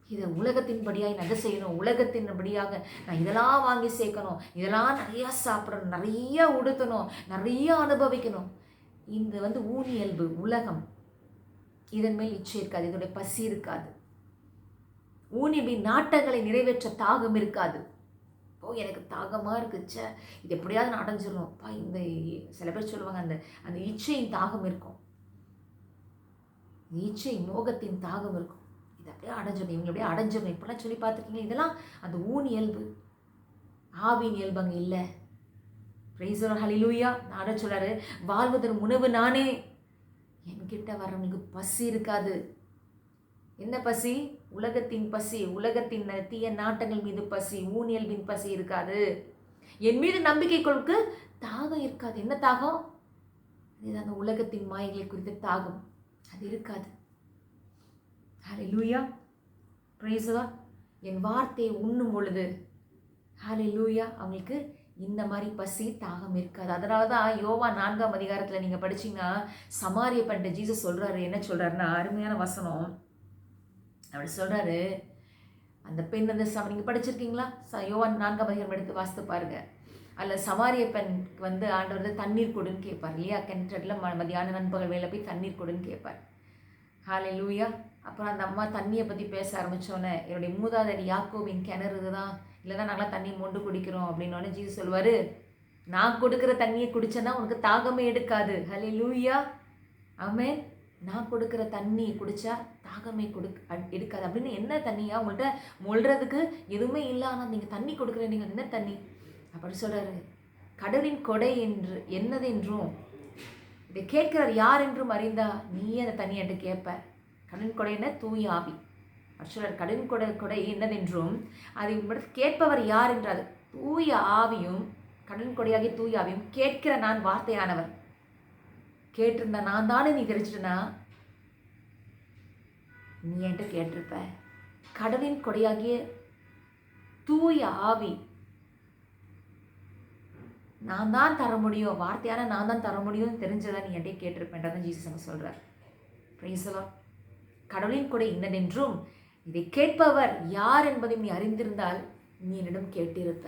இதை உலகத்தின்படியாக நான் இதை செய்யணும், உலகத்தின்படியாக நான் இதெல்லாம் வாங்கி சேர்க்கணும், இதெல்லாம் நிறையா சாப்பிடணும், நிறைய உடுத்தணும், நிறைய அனுபவிக்கணும். இந்த ஊனியல்பு உலகம், இதன் மேல் இச்சை இருக்காது, இதனுடைய பசி இருக்காது. ஊனியல்பின் நாட்டங்களை நிறைவேற்ற தாகம் இருக்காது. எனக்கு தாகமாக இருக்குச்ச, இது எப்படியாவது நான் அடைஞ்சிடணும்ப்பா. இந்த சில பேர் சொல்லுவாங்க, அந்த இச்சையின் தாகம் இருக்கும், இச்சை மோகத்தின் தாகம் இருக்கும். இது அப்படியே அடைஞ்சிடணும், இவங்க அப்படியே அடைஞ்சிடணும், இப்படிலாம் சொல்லி பார்த்துருக்கீங்க. இதெல்லாம் அந்த ஊன் இயல்பு, ஆவின் இயல்பு அங்கே இல்லை. பிரைஸ் தி லார்ட், ஹல்லேலூயா. நான் சொல்றாரு, வாழ்வு தரும் உணவு நானே, என்கிட்ட வர்றவங்களுக்கு பசி இருக்காது. என்ன பசி? உலகத்தின் பசி, உலகத்தின் தீய நாட்டங்கள் மீது பசி, ஊனியல்பின் பசி இருக்காது. என் மீது நம்பிக்கை கொள்ளுக்கு தாகம் இருக்காது. என்ன தாகம்? இது அந்த உலகத்தின் மாயைகளை குறித்த தாகம், அது இருக்காது. ஹல்லேலூயா, பிரைஸ் தி லார்ட். என் வார்த்தையை உண்ணும் பொழுது ஹல்லேலூயா அவங்களுக்கு இந்த மாதிரி பசி தாகம் இருக்காது. அதனால தான் யோவான் 4ஆம் அதிகாரத்தில் நீங்கள் படிச்சீங்கன்னா சமாரிய பெண்ணை ஜீசஸ் சொல்கிறாரு. என்ன சொல்கிறாருன்னா, அருமையான வசனம். அப்படி சொல்கிறாரு, அந்த பெண் நீங்கள் படிச்சிருக்கீங்களா? யோவான் 4ஆம் அதிகாரம் எடுத்து வாசித்து பாருங்க. அதில் சமாரிய பெண்க்கு ஆண்டவர் தண்ணீர் கொடுன்னு கேட்பார் இல்லையா? கிணற்றில் மதியான நண்பகல் வேலை போய் தண்ணீர் கொடுன்னு கேட்பார். ஹல்லேலூயா. அப்புறம் அந்த அம்மா தண்ணியை பற்றி பேச ஆரம்பித்தோன்னே, என்னுடைய மூதாதையர் யாக்கோபின் கிணறு தான், இல்லைன்னா நாங்களாம் தண்ணி மொண்டு குடிக்கிறோம் அப்படின்னோடனே ஜீசஸ் சொல்வார், நான் கொடுக்குற தண்ணியை குடிச்சேன்னா உனக்கு தாகமே எடுக்காது. ஹல்லேலூயா, ஆமென். நான் கொடுக்குற தண்ணி குடித்தா தாகமே எடுக்காது. அப்படின்னு என்ன தண்ணியா? உங்கள்கிட்ட மொழ்றதுக்கு எதுவுமே இல்லை, ஆனால் நீங்கள் தண்ணி கொடுக்குற, நீங்கள் என்ன தண்ணி? அப்படி சொல்கிறாரு, கடலின் கொடை என்று என்னது என்றும் இதை கேட்கிறார் யார் என்றும் அறிந்தா நீயே அந்த தண்ணியாட்டு கேட்ப. கடலின் கொடை என்ன? தூய ஆவி. அப்படி சொல்கிறார், கடலின் கொடை என்னதென்றும் அதை கேட்பவர் யார் என்றால் தூய ஆவியும், கடலின் கொடையாகிய தூய ஆவியும் கேட்கிற நான் வார்த்தையானவர். கேட்டிருந்தா நான் தானே நீ தெரிஞ்சிட்டனா நீ என்கிட்ட கேட்டிருப்ப. கடலின் கொடையாகிய தூய ஆவி நான் தான் தர முடியும், வார்த்தையான நான் தான் தர முடியும்னு தெரிஞ்சதா நீ என்கிட்ட கேட்டிருப்பேன்றதான் ஜீசஸ் அங்கே சொல்கிறார். Price the Lord. கடவுளின் கொடை இன்னதென்றும் இதை கேட்பவர் யார் என்பதை நீ அறிந்திருந்தால் நீ என்னிடம் கேட்டிருப்ப.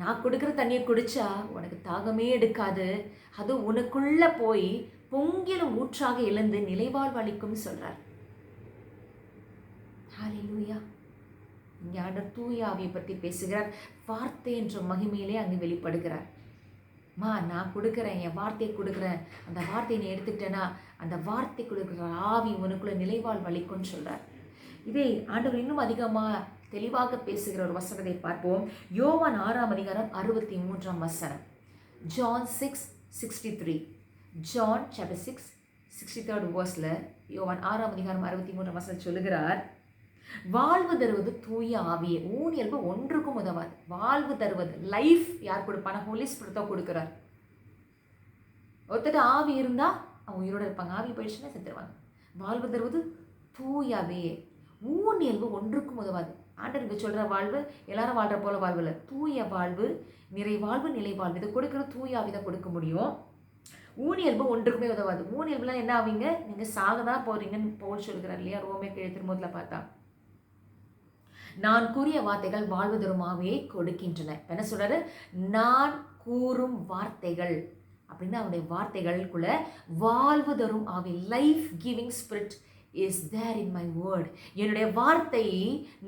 நான் கொடுக்குற தண்ணியை குடித்தா உனக்கு தாகமே எடுக்காது, அது உனக்குள்ளே போய் பொங்கிலும் ஊற்றாக எழுந்து நிலைவாழ்வு அளிக்கும்னு சொல்கிறார். ஹல்லேலூயா. இங்கே ஆண்டவர் தூய ஆவியை பற்றி பேசுகிறார். வார்த்தை என்ற மகிமையிலே அங்கே வெளிப்படுகிறார். நான் கொடுக்குறேன், என் வார்த்தையை கொடுக்குறேன், அந்த வார்த்தையை நீ எடுத்துக்கிட்டேன்னா அந்த வார்த்தை கொடுக்குற ஆவி உனக்குள்ளே நிலைவாழ்வு அளிக்கும்னு சொல்கிறார். இதை ஆண்டவர் இன்னும் அதிகமாக தெளிவாக பேசுகிற ஒரு வசனத்தை பார்ப்போம். யோவான் 6ஆம் அதிகாரம் 63ஆம் வசனம். John 6:63. John chapter 6:63 verse யோவான் 6ஆம் அதிகாரம் 63ஆம் வசனம் சொல்லுகிறார், வாழ்வு தருவது தூய ஆவியே, ஊனியல்பு ஒன்றுக்கும் உதவாது. வாழ்வு தருவது, லைஃப் யார் கொடுப்பானா? ஹோலி ஸ்பிரிட் தான் கொடுக்குறார். ஒருத்தர் ஆவி இருந்தால் அவங்க உயிரோடு இருப்பாங்க, ஆவி போயிடுச்சுன்னா செத்துருவாங்க. வாழ்வு தருவது தூய ஆவியே, ஊனியல்பு ஒன்றுக்கும் உதவாது. ஆண்டவருக்கு சொல்கிற வாழ்வு எல்லாரும் வாழ்கிற போல வாழ்வு இல்லை. தூய வாழ்வு, நிறைவாழ்வு, நிலைவாழ்வு, இதை கொடுக்குற தூய ஆவி தான் கொடுக்க முடியும். ஊனியல்பு ஒன்றுக்குமே உதவாது. ஊனியல்புலாம் என்ன ஆவீங்க? நீங்கள் சாக தான் போகிறீங்கன்னு பவுல் சொல்கிறார் இல்லையா? ரோமே திருமுகத்தில் பார்த்தா நான் கூறிய வார்த்தைகள் வாழ்வு தரும் ஆவியை கொடுக்கின்றன. என்ன சொல்றாரு? நான் கூறும் வார்த்தைகள் அப்படின்னா அவருடைய வார்த்தைகளுக்குள்ள வாழ்வு தரும் ஆவி, life giving spirit is there in my word. என்னுடைய வார்த்தை,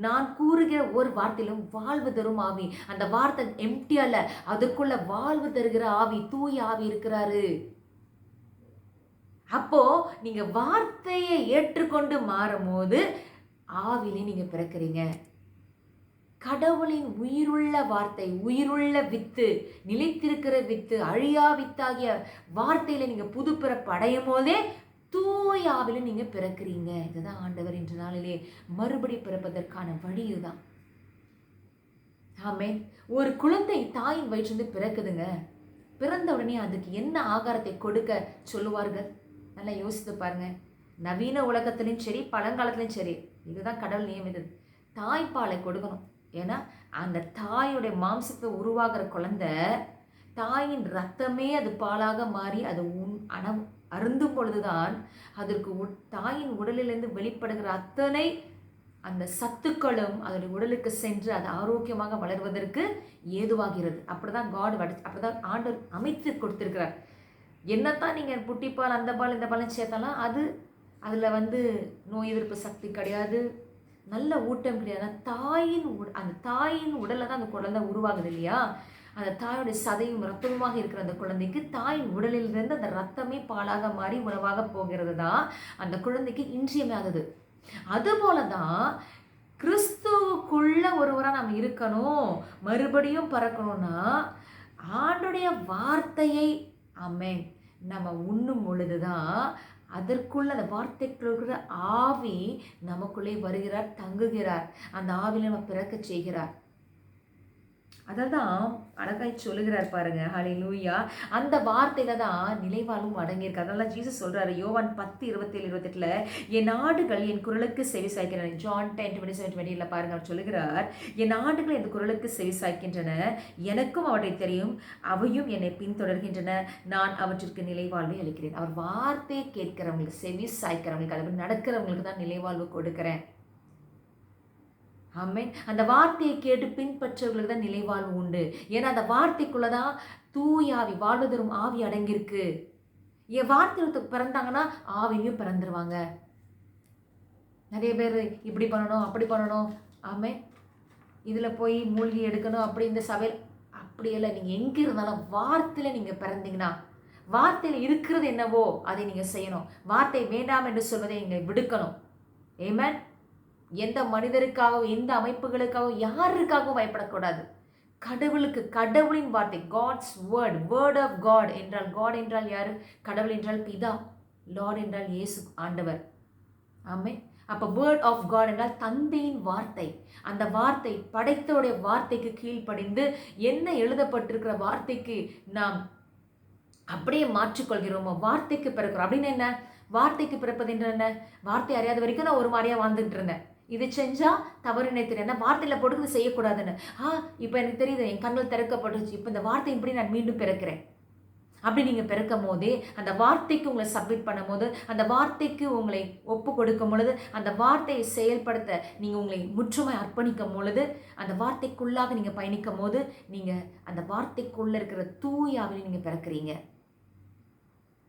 நான் கூறுகிற ஒரு வார்த்தையிலும் வாழ்வு தரும் ஆவி. அந்த வார்த்தை எம்டியல்ல, அதுக்குள்ள வாழ்வு தருகிற ஆவி, தூய ஆவி இருக்கிறாரு. அப்போ நீங்க வார்த்தையை ஏற்றுக்கொண்டு மாறும் போது ஆவிலே நீங்க பிறக்கிறீங்க. கடவுளின் உயிருள்ள வார்த்தை, உயிருள்ள வித்து, நிலைத்திருக்கிற வித்து, அழியா வித்தாகிய வார்த்தையில நீங்க புது பிறப்பு அடையும் போதே தூய ஆவில நீங்க பிறக்கிறீங்க. இதுதான் ஆண்டவர் இன்று நாளிலே மறுபடி பிறப்பதற்கான வழி இதுதான். ஆமென். ஒரு குழந்தை தாயின் வயிற்றிலிருந்து பிறக்குதுங்க. பிறந்த உடனே அதுக்கு என்ன ஆகாரத்தை கொடுக்க சொல்லுவார்கள்? நல்லா யோசித்து பாருங்க. நவீன உலகத்திலையும் சரி, பழங்காலத்திலையும் சரி, இதுதான் கடவுள் நியமித்தது. தாய்ப்பாலை கொடுக்கணும். ஏன்னா அந்த தாயுடைய மாம்சத்தை உருவாகிற குழந்தை, தாயின் ரத்தமே அது பாலாக மாறி அது அருந்தும் பொழுதுதான் அதற்கு தாயின் உடலிலிருந்து வெளிப்படுகிற அத்தனை அந்த சத்துக்களும் அதோடைய உடலுக்கு சென்று அது ஆரோக்கியமாக வளர்வதற்கு ஏதுவாகிறது. அப்படிதான் அப்படிதான் ஆண்டவர் அமைத்து கொடுத்திருக்கிறார். என்னத்தான் நீங்கள் புட்டிப்பால் அந்த பால் இந்த பாலும் சேர்த்தாலும் அதில் நோய் எதிர்ப்பு சக்தி கிடையாது, நல்ல ஊட்டம் கிடையாது. அந்த தாயின் உடலில் தான் அந்த குழந்தை உருவாகுது இல்லையா? அந்த தாயோடைய சதையும் ரத்தமுமாக இருக்கிற அந்த குழந்தைக்கு தாயின் உடலிலிருந்து அந்த ரத்தமே பாலாக மாறி உணவாக போகிறது தான் அந்த குழந்தைக்கு இன்றியமையாதது. அதுபோல தான் கிறிஸ்துவுக்குள்ள ஒருவராக நம்ம இருக்கணும், மறுபடியும் பறக்கணும்னா ஆண்டுடைய வார்த்தையை ஆமென் நம்ம உண்ணும் பொழுதுதான் அதற்குள்ள அந்த வார்த்தைக்குள்ள ஆவி நமக்குள்ளே வருகிறார், தங்குகிறார். அந்த ஆவில நம்ம பிறக்க செய்கிறார். அதான் அழகாய் சொல்லுகிறார் பாருங்க. ஹல்லேலூயா. அந்த வார்த்தையில தான் நிலைவாழ்வும் அடங்கியிருக்கு. அதனால ஜீசஸ் சொல்றாரு யோவான் 10:27-28 என் ஆடுகள் என் குரலுக்கு செவி சாய்க்கின்றன. ஜான் 10:27-28 பாருங்க, அவர் சொல்லுகிறார், என் ஆடுகள் என் குரலுக்கு செவி சாய்க்கின்றன, எனக்கும் அவற்றை தெரியும், அவையும் என்னை பின்தொடர்கின்றன, நான் அவற்றிற்கு நிலைவாழ்வை அளிக்கிறேன். அவர் வார்த்தையை கேட்கிறவங்களுக்கு, செவி சாய்க்கிறவங்களுக்கு, அது நடக்கிறவங்களுக்கு தான் நிலைவாழ்வு கொடுக்கிறேன். ஆமென். அந்த வார்த்தையை கேட்டு பின்பற்றவர்களுக்கு தான் நிலைவாழ்வு உண்டு. ஏன்னா அந்த வார்த்தைக்குள்ளதான் தூயாவி, வாழ்வு தரும் ஆவி அடங்கியிருக்கு. என் வார்த்தை பிறந்தாங்கன்னா ஆவியும் பிறந்துருவாங்க. நிறைய பேர் இப்படி பண்ணணும், அப்படி பண்ணணும், ஆமென், இதில் போய் மூழ்கி எடுக்கணும், அப்படி இந்த சபையில் அப்படியெல்லாம் நீங்கள் எங்கே இருந்தாலும் வார்த்தையில் நீங்கள் பிறந்தீங்கன்னா, வார்த்தையில் இருக்கிறது என்னவோ அதை நீங்கள் செய்யணும். வார்த்தை வேண்டாம் என்று சொல்வதை நீங்கள் விடுக்கணும். ஆமென். எந்த மனிதருக்காகவும் எந்த அமைப்புகளுக்காகவும் யாருக்காகவும் பயப்படக்கூடாது. கடவுளுக்கு, கடவுளின் வார்த்தை, God's word, word of God என்றால், காட் என்றால் யாரு? கடவுள் என்றால் பிதா, லார்ட் என்றால் இயேசு ஆண்டவர். ஆமென். அப்போ வேர்ட் ஆஃப் காட் என்றால் தந்தையின் வார்த்தை. அந்த வார்த்தை, படைத்தோடைய வார்த்தைக்கு கீழ்ப்படிந்து என்ன எழுதப்பட்டிருக்கிற வார்த்தைக்கு நாம் அப்படியே மாற்றிக்கொள்கிறோமோ, வார்த்தைக்கு பிறக்கிறோம். அப்படின்னு என்ன? வார்த்தைக்கு பிறப்பது என்று என்ன? வார்த்தை அறியாத வரைக்கும் நான் ஒரு மாதிரியா வாழ்ந்துட்டு இருந்தேன். இது செஞ்சா தவறு நினைக்கிறேன், என்ன வார்த்தையில போட்டு செய்யக்கூடாதுன்னு. இப்போ எனக்கு தெரியுது, என் கண்கள் திறக்கப்பட்டுச்சு, இப்போ இந்த வார்த்தை இப்படி நான் மீண்டும் பிறக்கிறேன். அப்படி நீங்கள் பிறக்கும் போதே, அந்த வார்த்தைக்கு உங்களை சப்மிட் பண்ணும் போது, அந்த வார்த்தைக்கு உங்களை ஒப்பு கொடுக்கும் பொழுது, அந்த வார்த்தையை செயல்படுத்த நீங்கள் உங்களை முற்றுமாய் அர்ப்பணிக்கும் பொழுது, அந்த வார்த்தைக்குள்ளாக நீங்கள் பயணிக்கும் போது, நீங்கள் அந்த வார்த்தைக்குள்ளே இருக்கிற தூயாவிலே நீங்கள் பிறக்கிறீங்க.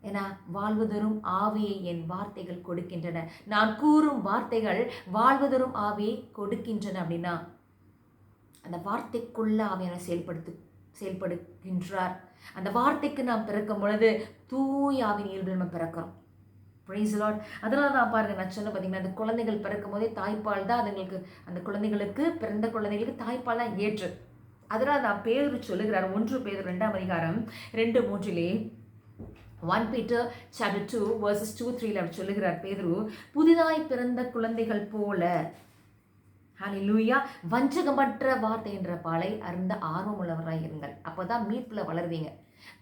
ஏன்னா வாழ்வு தரும் ஆவியை என் வார்த்தைகள் கொடுக்கின்றன, நான் கூறும் வார்த்தைகள் வாழ்வு தரும் ஆவியை கொடுக்கின்றன. அப்படின்னா அந்த வார்த்தைக்குள்ள ஆவியான செயல்படுகின்றார். அந்த வார்த்தைக்கு நாம் பிறக்கும் பொழுது தூய ஆவியின் இயல்பில் நம்ம பிறக்கிறோம். Praise the lord. அதனால தான் பாருங்க, நான் சொன்ன பார்த்தீங்கன்னா, அந்த குழந்தைகள் பிறக்கும் போதே தாய்ப்பால் தான் அதுங்களுக்கு, அந்த குழந்தைகளுக்கு, பிறந்த குழந்தைகளுக்கு தாய்ப்பால் தான் ஏற்று. அதனால தான் பேதுரு சொல்லுகிறார், 1 பேதுரு 2:2-3 1 Peter chapter 2 verses 2-3 அப்படி சொல்லுகிறார் பேதுரு, புதிதாய் பிறந்த குழந்தைகள் போல, ஹல்லேலூயா. வஞ்சகமற்ற வார்த்தை என்ற பாலை அருந்த ஆர்வமுள்ளவராய் இருங்கள். அப்போதான் மீட்புல வளருவீங்க.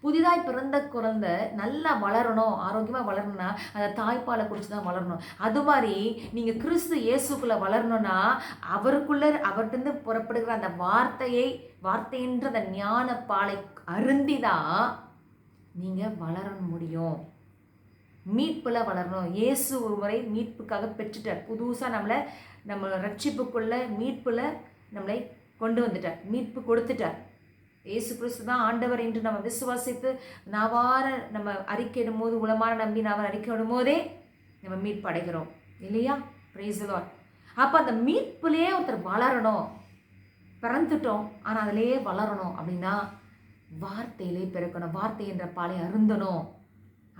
புதிதாய் பிறந்த குழந்தை நல்லா வளரணும், ஆரோக்கியமாக வளரணும்னா அந்த தாய்ப்பாலை குடிச்சு தான் வளரணும். அது மாதிரி நீங்கள் கிறிஸ்து இயேசுக்குள்ளே வளரணும்னா அவர்கிட்ட புறப்படுகிற அந்த வார்த்தைன்ற அந்த ஞான பாலை அருந்தி தான் நீங்கள் வளர முடியும். மீட்பில் வளரணும். இயேசு ஒரு முறை மீட்புக்காக பெற்றுட்டார். புதுசாக நம்ம ரட்சிப்புக்குள்ள மீட்பில் நம்மளை கொண்டு வந்துட்டார். மீட்பு கொடுத்துட்டார். இயேசு கிறிஸ்து தான் ஆண்டவர் என்று நம்ம விசுவாசித்து நாவார நம்ம அறிக்கையிடும் போது, உளமான நம்பி நாவார அறிக்கையிடும் போதே நம்ம மீட்பு அடைகிறோம் இல்லையா? Price the Lord. அப்போ அந்த மீட்புலேயே ஒருத்தர் வளரணும். பிறந்துட்டோம் ஆனால் அதிலேயே வளரணும் அப்படின்னா வார்த்தையிலே பிறக்கணும். வார்த்தை என்ற பாலை அருந்தணும்.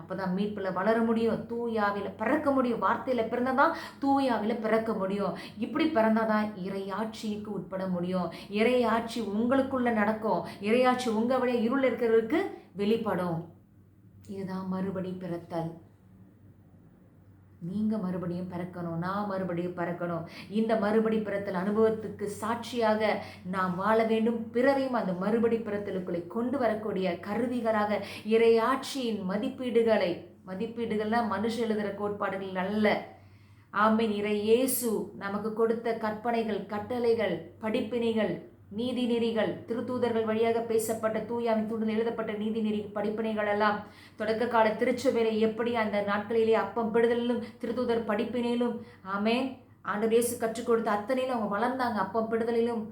அப்போ தான் மீட்பில் வளர முடியும், தூயாவில பிறக்க முடியும். வார்த்தையில் பிறந்தாதான் தூயாவில பிறக்க முடியும். இப்படி பிறந்தாதான் இறையாட்சிக்கு உட்பட முடியும். இறையாட்சி உங்களுக்குள்ள நடக்கும். இறையாட்சி உங்கள் வழியாக இருள் இருக்கிறவருக்கு வெளிப்படும். இதுதான் மறுபடி பிறத்தல். நீங்கள் மறுபடியும் பிறக்கணும், நான் மறுபடியும் பிறக்கணும். இந்த மறுபடி பிறத்தல் அனுபவத்துக்கு சாட்சியாக நாம் வாழ வேண்டும். பிறரையும் அந்த மறுபடி பிறத்தலுக்குள்ளே கொண்டு வரக்கூடிய கருவிகளாக இறையாட்சியின் மதிப்பீடுகள்லாம் மனுஷ எழுதுகிற கோட்பாடுகள் அல்ல. ஆமீன். இறை இயேசு நமக்கு கொடுத்த கற்பனைகள், கட்டளைகள், படிப்பினைகள், நீதி நெறிகள், திருத்தூதர்கள் வழியாக பேசப்பட்ட தூயாவின் தூண்டில் எழுதப்பட்ட நீதி நெறி படிப்பினைகள் எல்லாம் தொடக்க கால திருச்சபையிலே எப்படி அந்த நாட்களிலே அப்பம் பிடுதலிலும் திருத்தூதர் படிப்பினையிலும் ஆமேன் ஆண்டவர் இயேசு கற்றுக் கொடுத்த அத்தனையிலும் அவங்க வளர்ந்தாங்க. அப்பம் பிடுதலிலும்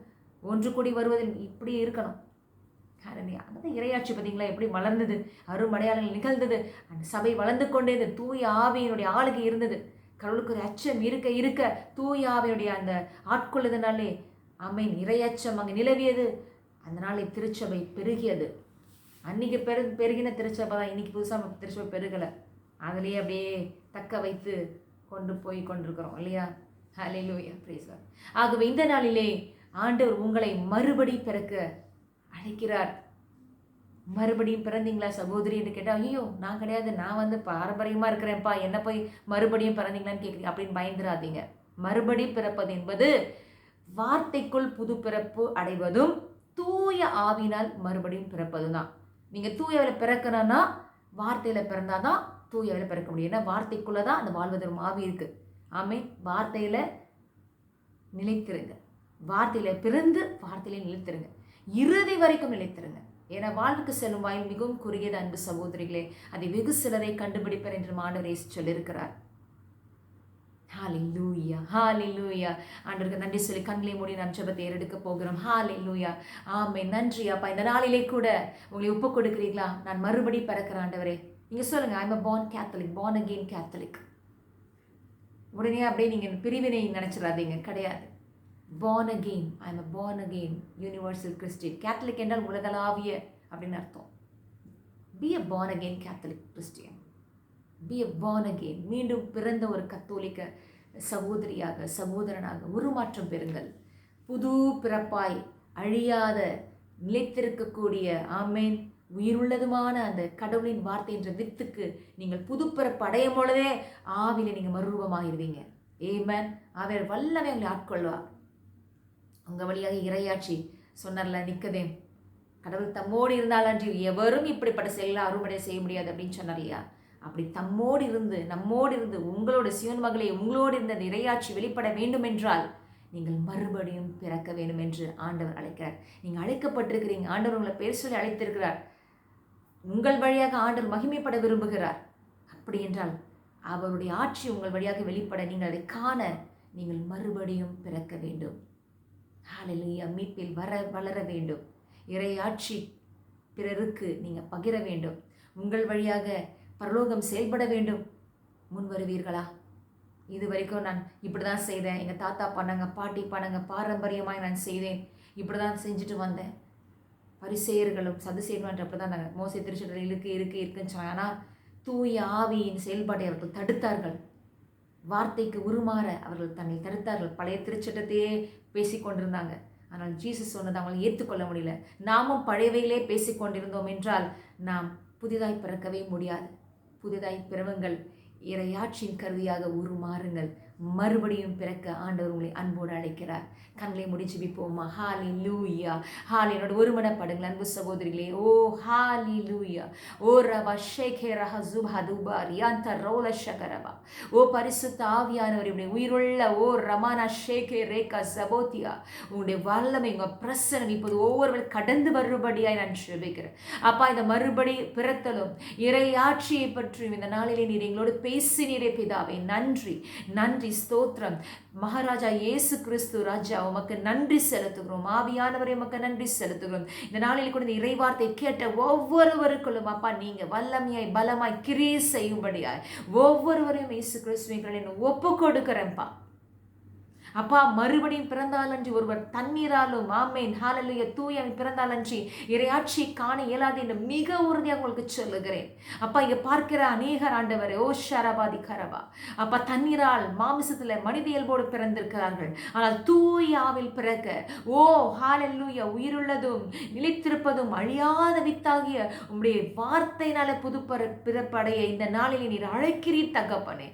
ஒன்று கூடி வருவதிலும் இப்படி இருக்கணும். அந்த இறையாட்சி பார்த்தீங்களா எப்படி வளர்ந்தது, அருமடையாளங்கள் நிகழ்ந்தது, அந்த சபை வளர்ந்து கொண்டேது, தூய ஆவியினுடைய ஆளுகை இருந்தது. கடவுளுக்கு ஒரு அச்சம் இருக்க தூய ஆவியுடைய அந்த ஆட்கொள்ளுதனாலே ஆமீன் இறையச்சம் அங்கே நிலவியது. அந்த நாளில் திருச்சபை பெருகியது. அன்றைக்கி பெருகின திருச்சபை தான் இன்னைக்கு புதுசாக திருச்சபை பெருகலை. அதிலேயே அப்படியே தக்க வைத்து போய் கொண்டிருக்கிறோம் இல்லையா? ஹல்லேலூயா, பிரைஸ் காட். ஆகவே இந்த நாளிலே ஆண்டவர் உங்களை மறுபடி பிறக்க அழைக்கிறார். மறுபடியும் பிறந்தீங்களா சகோதரி என்று கேட்டால், ஐயோ நான் கிடையாது, நான் பாரம்பரியமாக இருக்கிறேன்ப்பா, என்ன போய் மறுபடியும் பிறந்தீங்களான்னு கேட்குறீங்க அப்படின்னு பயந்துடாதீங்க. மறுபடி பிறப்பது என்பது வார்த்தைக்குள் புது பிறப்பு அடைவதும் தூய ஆவினால் மறுபடியும் பிறப்பதும் தான். நீங்கள் தூயவில் பிறக்கணும்னா வார்த்தையில் பிறந்தாதான் தூயவில் பிறக்க முடியும். ஏன்னா வார்த்தைக்குள்ளே தான் அந்த வாழ்வதரும் ஆவி இருக்குது. ஆமீன். வார்த்தையில் நிலைத்திருங்க. வார்த்தையில் பிறந்து வார்த்தையிலே நிலைத்திருங்க. இறுதி வரைக்கும் நிலைத்திருங்க. ஏன்னா வாழ்வுக்கு செல்லும் வாயில் மிகவும் குறுகியது அன்பு சகோதரிகளே. அதை வெகு சிலரை கண்டுபிடிப்பர் என்று ஆண்டவர் இயேசு சொல்லியிருக்கிறார். ஹல்லேலூயா, ஹல்லேலூயா. ஆண்டவருக்கு நன்றி சொல்லி கண்களை மூடி நாம் ஜெபத்தை ஏறெடுக்க போகிறோம். ஹல்லேலூயா, ஆமென். நன்றி அப்பா. இந்த நாளிலே கூட உங்களை ஒப்பு கொடுக்குறீங்களா? நான் மறுபடி பிறக்கிறேன் ஆண்டவரே. நீங்கள் சொல்லுங்கள், I'm a born Catholic, born again Catholic. உடனே அப்படியே நீங்கள் பிரிவினை நினச்சிடாதீங்க, கிடையாது. born again, I'm a born again universal Christian. Catholic என்றால் உலகளாவிய அப்படின்னு அர்த்தம். be a born again Catholic Christian. be a born again, மீண்டும் பிறந்த ஒரு கத்தோலிக்க சகோதரியாக சகோதரனாக உருமாற்றம் பெறுங்கள். புது பிறப்பாய் அழியாத நிலைத்திருக்கக்கூடிய ஆமேன் உயிருள்ளதுமான அந்த கடவுளின் வார்த்தை என்ற வித்துக்கு நீங்கள் புது பிறப்பு அடையும் பொழுதே ஆவிலே நீங்கள் மறுரூபமாகிடுவீங்க. ஏமேன். அவர் வல்லவே உங்களை ஆட்கொள்வார். உங்கள் வழியாக இறையாட்சி சொன்னார்ல நிக்கதேம், கடவுள் தம்மோடு இருந்தாலன்றி எவரும் இப்படிப்பட்ட செயலை அறுவடை செய்ய முடியாது அப்படின்னு சொன்னார் இல்லையா? அப்படி தம்மோடு இருந்து நம்மோடு இருந்து உங்களோட சிவன் மகளே உங்களோடு இருந்த இறையாட்சி வெளிப்பட வேண்டும் என்றால் நீங்கள் மறுபடியும் பிறக்க வேண்டும் என்று ஆண்டவர் அழைக்கிறார். நீங்கள் அழைக்கப்பட்டிருக்கிறீங்க. ஆண்டவர் உங்களை பேர் சொல்லி அழைத்திருக்கிறார். உங்கள் வழியாக ஆண்டவர் மகிமைப்பட விரும்புகிறார். அப்படி என்றால் அவருடைய ஆட்சி உங்கள் வழியாக வெளிப்பட நீங்கள் அதை காண நீங்கள் மறுபடியும் பிறக்க வேண்டும். ஹல்லேலூயா. மீட்பில் வளர வேண்டும். இறையாட்சி பிறருக்கு நீங்கள் பகிர வேண்டும். உங்கள் வழியாக பரலோகம் செயல்பட வேண்டும். முன் வருவீர்களா? இது வரைக்கும் நான் இப்படி தான் செய்தேன், எங்கள் தாத்தா பண்ணாங்க, பாட்டி பண்ணாங்க, பாரம்பரியமாக நான் செய்தேன், இப்படி தான் செஞ்சுட்டு வந்தேன். பரிசேயர்களும் சதுசேயர்களும் அப்படி தான் நாங்கள் மோசே திருச்சட்டத்தில் இருக்குன்னு சொன்னாங்க. ஆனால் தூய ஆவியின் செயல்பாட்டை அவர்கள் தடுத்தார்கள். வார்த்தைக்கு உருமாற அவர்கள் தன்னை தடுத்தார்கள். பழைய திருச்சட்டத்தையே பேசி கொண்டிருந்தாங்க. ஆனால் ஜீசஸ் சொன்னது அவங்களை ஏற்றுக்கொள்ள முடியல. நாமும் பழையவையிலே பேசி கொண்டிருந்தோம் என்றால் நாம் புதிதாய் பிறக்கவே முடியாது. புதிதாய் பிறவுங்கள். இறையாட்சியின் கருவியாக உருமாறுங்கள். மறுபடியும் பிறக்க ஆண்டவர் உங்களை அன்போடு அழைக்கிறார். கண்களை முடி ஜெபிப்போமா? ஹalleluya, என்னோட ஒருமனப்படுங்கள் அன்பு சகோதரிகளே. ஓ ஹalleluya, ஓ ரபா ஷேகே ரஹ ஜுபஹதுபா ரியாந்த ரோல ஷகரபா. ஓ பரிசுத்த ஆவியானவர், உடைய உயிருள்ள ஓ ரமானா ஷேகே ரேகா ஜபோத்தியா, உங்களுடைய வல்லமை, உங்க பிரசனம் இப்போது ஒவ்வொருவரும் கடந்து வரும்படியாய் நான் ஜெபிக்கிறேன். அப்பா, இந்த மறுபடி பிறத்தலும் இறையாட்சியை பற்றியும் இந்த நாளிலே நீர் எங்களோடு பேசினீரே பிதாவே. நன்றி, நன்றி, ஸ்தோத்திரம். மகாராஜா இயேசு கிறிஸ்து ராஜா, உமக்கு நன்றி செலுத்துகிறோம். ஆவியானவரை உமக்கு நன்றி செலுத்துகிறோம். இந்த நாளில் கூட இந்த இறைவார்த்தை கேட்ட ஒவ்வொருவருக்குள்ளும் அப்பா நீங்க வல்லமையாய் பலமாய் கிரியை செய்யும்படியாய் ஒவ்வொருவரையும் இயேசு கிறிஸ்துவின் ஒப்பு கொடுக்கிறேன்ப்பா. அப்பா, மறுபடியும் பிறந்தாலன்றி ஒருவர் தண்ணீராலும் ஆமேன் ஹalleluya தூயவன் பிறந்தாலன்றி இறையாட்சி காண இயலாது என்று மிக உறுதியாக உங்களுக்கு சொல்லுகிறேன். அப்பா, இங்க பார்க்கிற அநேகர் ஆண்டவரே, ஓ ஷரபாதி கரபா, அப்பா தண்ணீரால் மாமிசத்துல மனித இயல்போடு பிறந்திருக்கிறார்கள். ஆனால் தூய ஆவில் பிறக்க ஓ ஹalleluya உயிருள்ளதும் நிலைத்திருப்பதும் அழியாத வித்தாகிய உம்முடைய வார்த்தையினால பிறப்படைய இந்த நாளில் நீர் அழைக்கிறீர் தகப்பனே.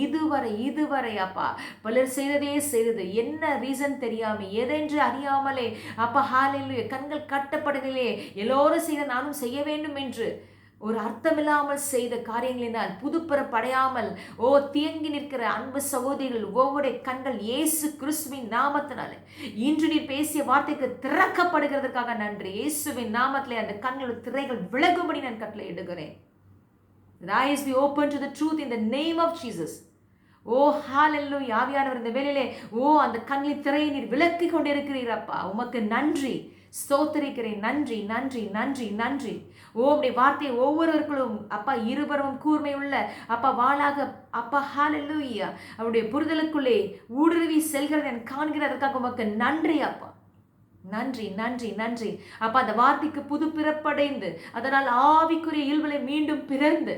இதுவரை அப்பா பலர் செய்தது என்ன ரீசன் தெரியாம எதென்று அறியாமலே அப்பா ஹalleluya கண்கள் கட்டப்படவில்லை, எல்லோரும் செய்த நானும் செய்ய வேண்டும் என்று ஒரு அர்த்தமில்லாமல் செய்த காரியங்களினால் புதுப்பிறப்படையாமல் தியங்கி நிற்கிற அன்பு சகோதரிகள் ஒவ்வொரு கண்கள் இயேசு கிறிஸ்துவின் நாமத்தினால இன்று நீர் பேசிய வார்த்தைக்கு திறக்கப்படுகிறதுக்காக நன்றி. இயேசுவின் நாமத்திலே அந்த கண்களோட திரைகள் விலகும்படி நான் கட்டளை இடுகிறேன். The eyes be open to the truth in the name of Jesus. ஓ ஹalleluya, ஆவியானவர் இந்த வேளையிலே அந்த கண்ணின் திரையை நீர் விலக்கி கொண்டிருக்கிறீர் அப்பா. உமக்கு நன்றி, ஸ்தோத்திரிக்கிறேன். நன்றி நன்றி நன்றி நன்றி. உம்முடைய வார்த்தை ஒவ்வொருவருக்கும் அப்பா இருபுறமும் கூர்மை உள்ள அப்பா வாளாக அப்பா ஹalleluya அவருடைய புரிதலுக்குள்ளே ஊடுருவி செல்கிறதை காண்கிறதற்காக உமக்கு நன்றி அப்பா. நன்றி நன்றி நன்றி அப்பா. அந்த வார்த்தைக்கு புது பிறப்படைந்து அதனால் ஆவிக்குரிய இயல்புகளை மீண்டும் பிறந்து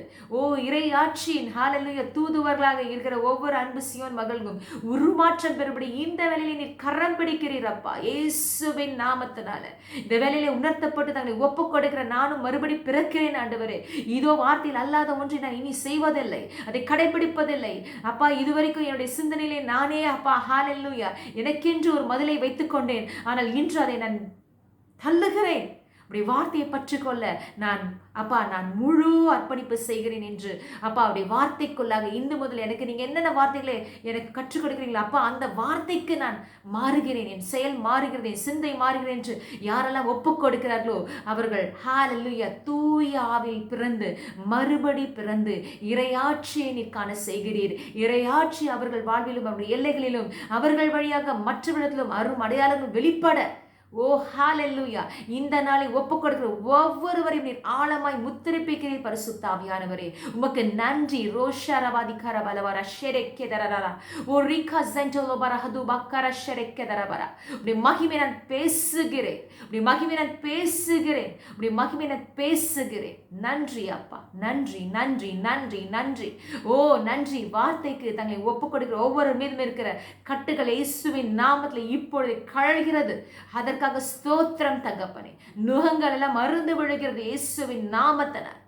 இறையாட்சியின் ஹalleluya தூதுவர்களாக இருக்கிற ஒவ்வொரு அன்பு சீயோன் மகளுக்கும் உருமாற்றம் பெறும்படி இந்த வேளையிலே நீர் கரம் பிடிக்கிறீர் அப்பா. இயேசுவின் நாமத்தினால இந்த வேளையிலே உணர்த்தப்பட்டு தங்களை ஒப்பு கொடுக்கிற நானும் மறுபடி பிறக்கிறேன் ஆண்டவரே. இதோ வார்த்தையில் அல்லாத ஒன்றை நான் இனி செய்வதில்லை, அதை கடைபிடிப்பதில்லை அப்பா. இதுவரைக்கும் என்னுடைய சிந்தனையிலே நானே அப்பா ஹalleluya எனக்கென்று ஒரு மதிலை வைத்துக் கொண்டேன். ஆனால் இன்று அதை நான் தள்ளுகிறேன். அப்படி வார்த்தையை பற்றிக்கொள்ள நான் முழு அர்ப்பணிப்பு செய்கிறேன் என்று அப்பா அவருடைய வார்த்தைக்குள்ளாக இன்று முதல் எனக்கு நீங்க என்னென்ன வார்த்தைகளை எனக்கு கற்றுக் கொடுக்கிறீங்களா அப்பா, அந்த வார்த்தைக்கு நான் மாறுகிறேன், என் செயல் மாறுகிறது, என் சிந்தை மாறுகிறேன் என்று யாரெல்லாம் ஒப்புக் கொடுக்கிறார்களோ அவர்கள் ஹalleluya தூய ஆவியில் பிறந்து மறுபடி பிறந்து இறையாட்சியை நீர் காண செய்கிறீர். இறையாட்சி அவர்கள் வாழ்விலும் அவருடைய எல்லைகளிலும் அவர்கள் வழியாக மற்றவர்களிடத்திலும் அரும் அடையாளங்கள் வெளிப்பட ஹalleluya இந்த நாளை ஒப்புக் கொடுக்கிற ஒவ்வொருவரையும் நீர் ஆழமாய் முத்திரிப்பிக்கிறீர் பரிசுத்த ஆவியானவரே. உமக்கு நன்றி. ரோஷரவாதி கரபலவர ஷெரெக்கெதரரா ரிகா ஜென்டலோ பரஹது பக்கர ஷெரெக்கெதரபர. உம்முடைய மகிமை நான் பேசுகிறேன், உம்முடைய மகிமை நான் பேசுகிறேன், உம்முடைய மகிமை நான் பேசுகிறேன். நன்றி அப்பா, நன்றி நன்றி நன்றி நன்றி. நன்றி. வார்த்தைக்கு தங்களை ஒப்புக் கொடுக்கிற ஒவ்வொரு மீதும் இருக்கிற கட்டுகள் இயேசுவின் நாமத்தில் இப்பொழுது கழகிறது. அதற்காக ஸ்தோத்திரம் தகப்பனே. நுகங்கள் எல்லாம் மருந்து விழுகிறது இயேசுவின் நாமத்தினால்.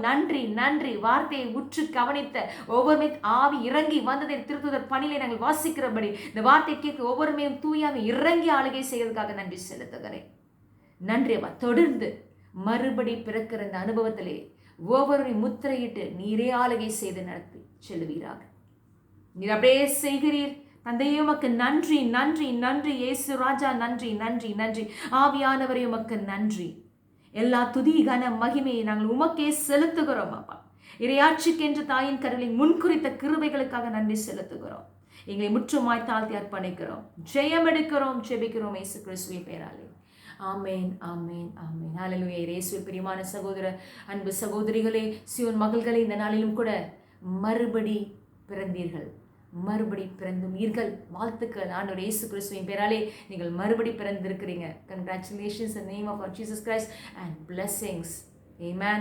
நன்றி நன்றி. வார்த்தையை உற்று கவனித்த ஒவ்வொரு ஆவி இறங்கி வந்ததை திருத்துதர் பணியிலே நாங்கள் வாசிக்கிறபடி இந்த வார்த்தை கேட்க ஒவ்வொரு மேலும் தூயாவி இறங்கி ஆளுகை செய்வதற்காக நன்றி செலுத்துகிறேன். நன்றி அப்பா. தொடர்ந்து மறுபடி பிறக்கிற இந்த அனுபவத்திலே ஒவ்வொருவரையும் முத்திரையிட்டு நீரே ஆளுகை செய்து நடத்தி செல்வீராக. நீர் அப்படியே செய்கிறீர் தந்தையே. உமக்கு நன்றி நன்றி நன்றி. இயேசு ராஜா நன்றி நன்றி நன்றி. ஆவியானவரே உமக்கு நன்றி. எல்லா துதி கன மகிமையை நாங்கள் உமக்கே செலுத்துகிறோம் அப்பா. இறையாட்சிக்கென்று தாயின் கருவின் முன்குறித்த கிருபைகளுக்காக நன்றி செலுத்துகிறோம். எங்களை முற்றுமாய் தாழ்த்தி அர்ப்பணிக்கிறோம். ஜெயம் எடுக்கிறோம், ஜெபிக்கிறோம் இயேசு கிறிஸ்துவின் பெயராலே. ஆமேன் ஆமேன் ஆமேன். ஹalleluya. இயேசுவில் பிரியமான சகோதர அன்பு சகோதரிகளே, சீயோன் மகள்களே, இந்த நாளிலும் கூட மறுபடி பிறந்தீர்கள், மறுபடி பிறந்துமீர்கள். வாழ்த்துக்கள். ஆண்டவர் இயேசு கிறிஸ்துவின் பெயராலே நீங்கள் மறுபடி பிறந்திருக்கிறீங்க. Congratulations in the name of our Jesus Christ and blessings. Amen.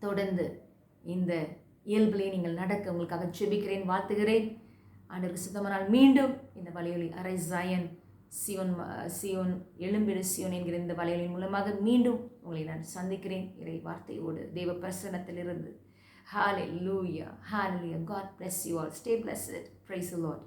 தொடர்ந்து இந்த இயல்பிலே நீங்கள் நடக்க உங்களுக்காக ஜெபிக்கிறேன், வாழ்த்துகிறேன். ஆண்டவருக்கு சுத்தமானால் மீண்டும் இந்த வலையொலி அரைஸ் ஜாயன் சியோன் எழும்பிடு சியோன் என்கிற இந்த வலையொலியின் மூலமாக மீண்டும் உங்களை நான் சந்திக்கிறேன். இறை வார்த்தையோடு தேவ பிரசன்னத்திலிருந்து Hallelujah. Hallelujah. God bless you all. Stay blessed. Praise the Lord.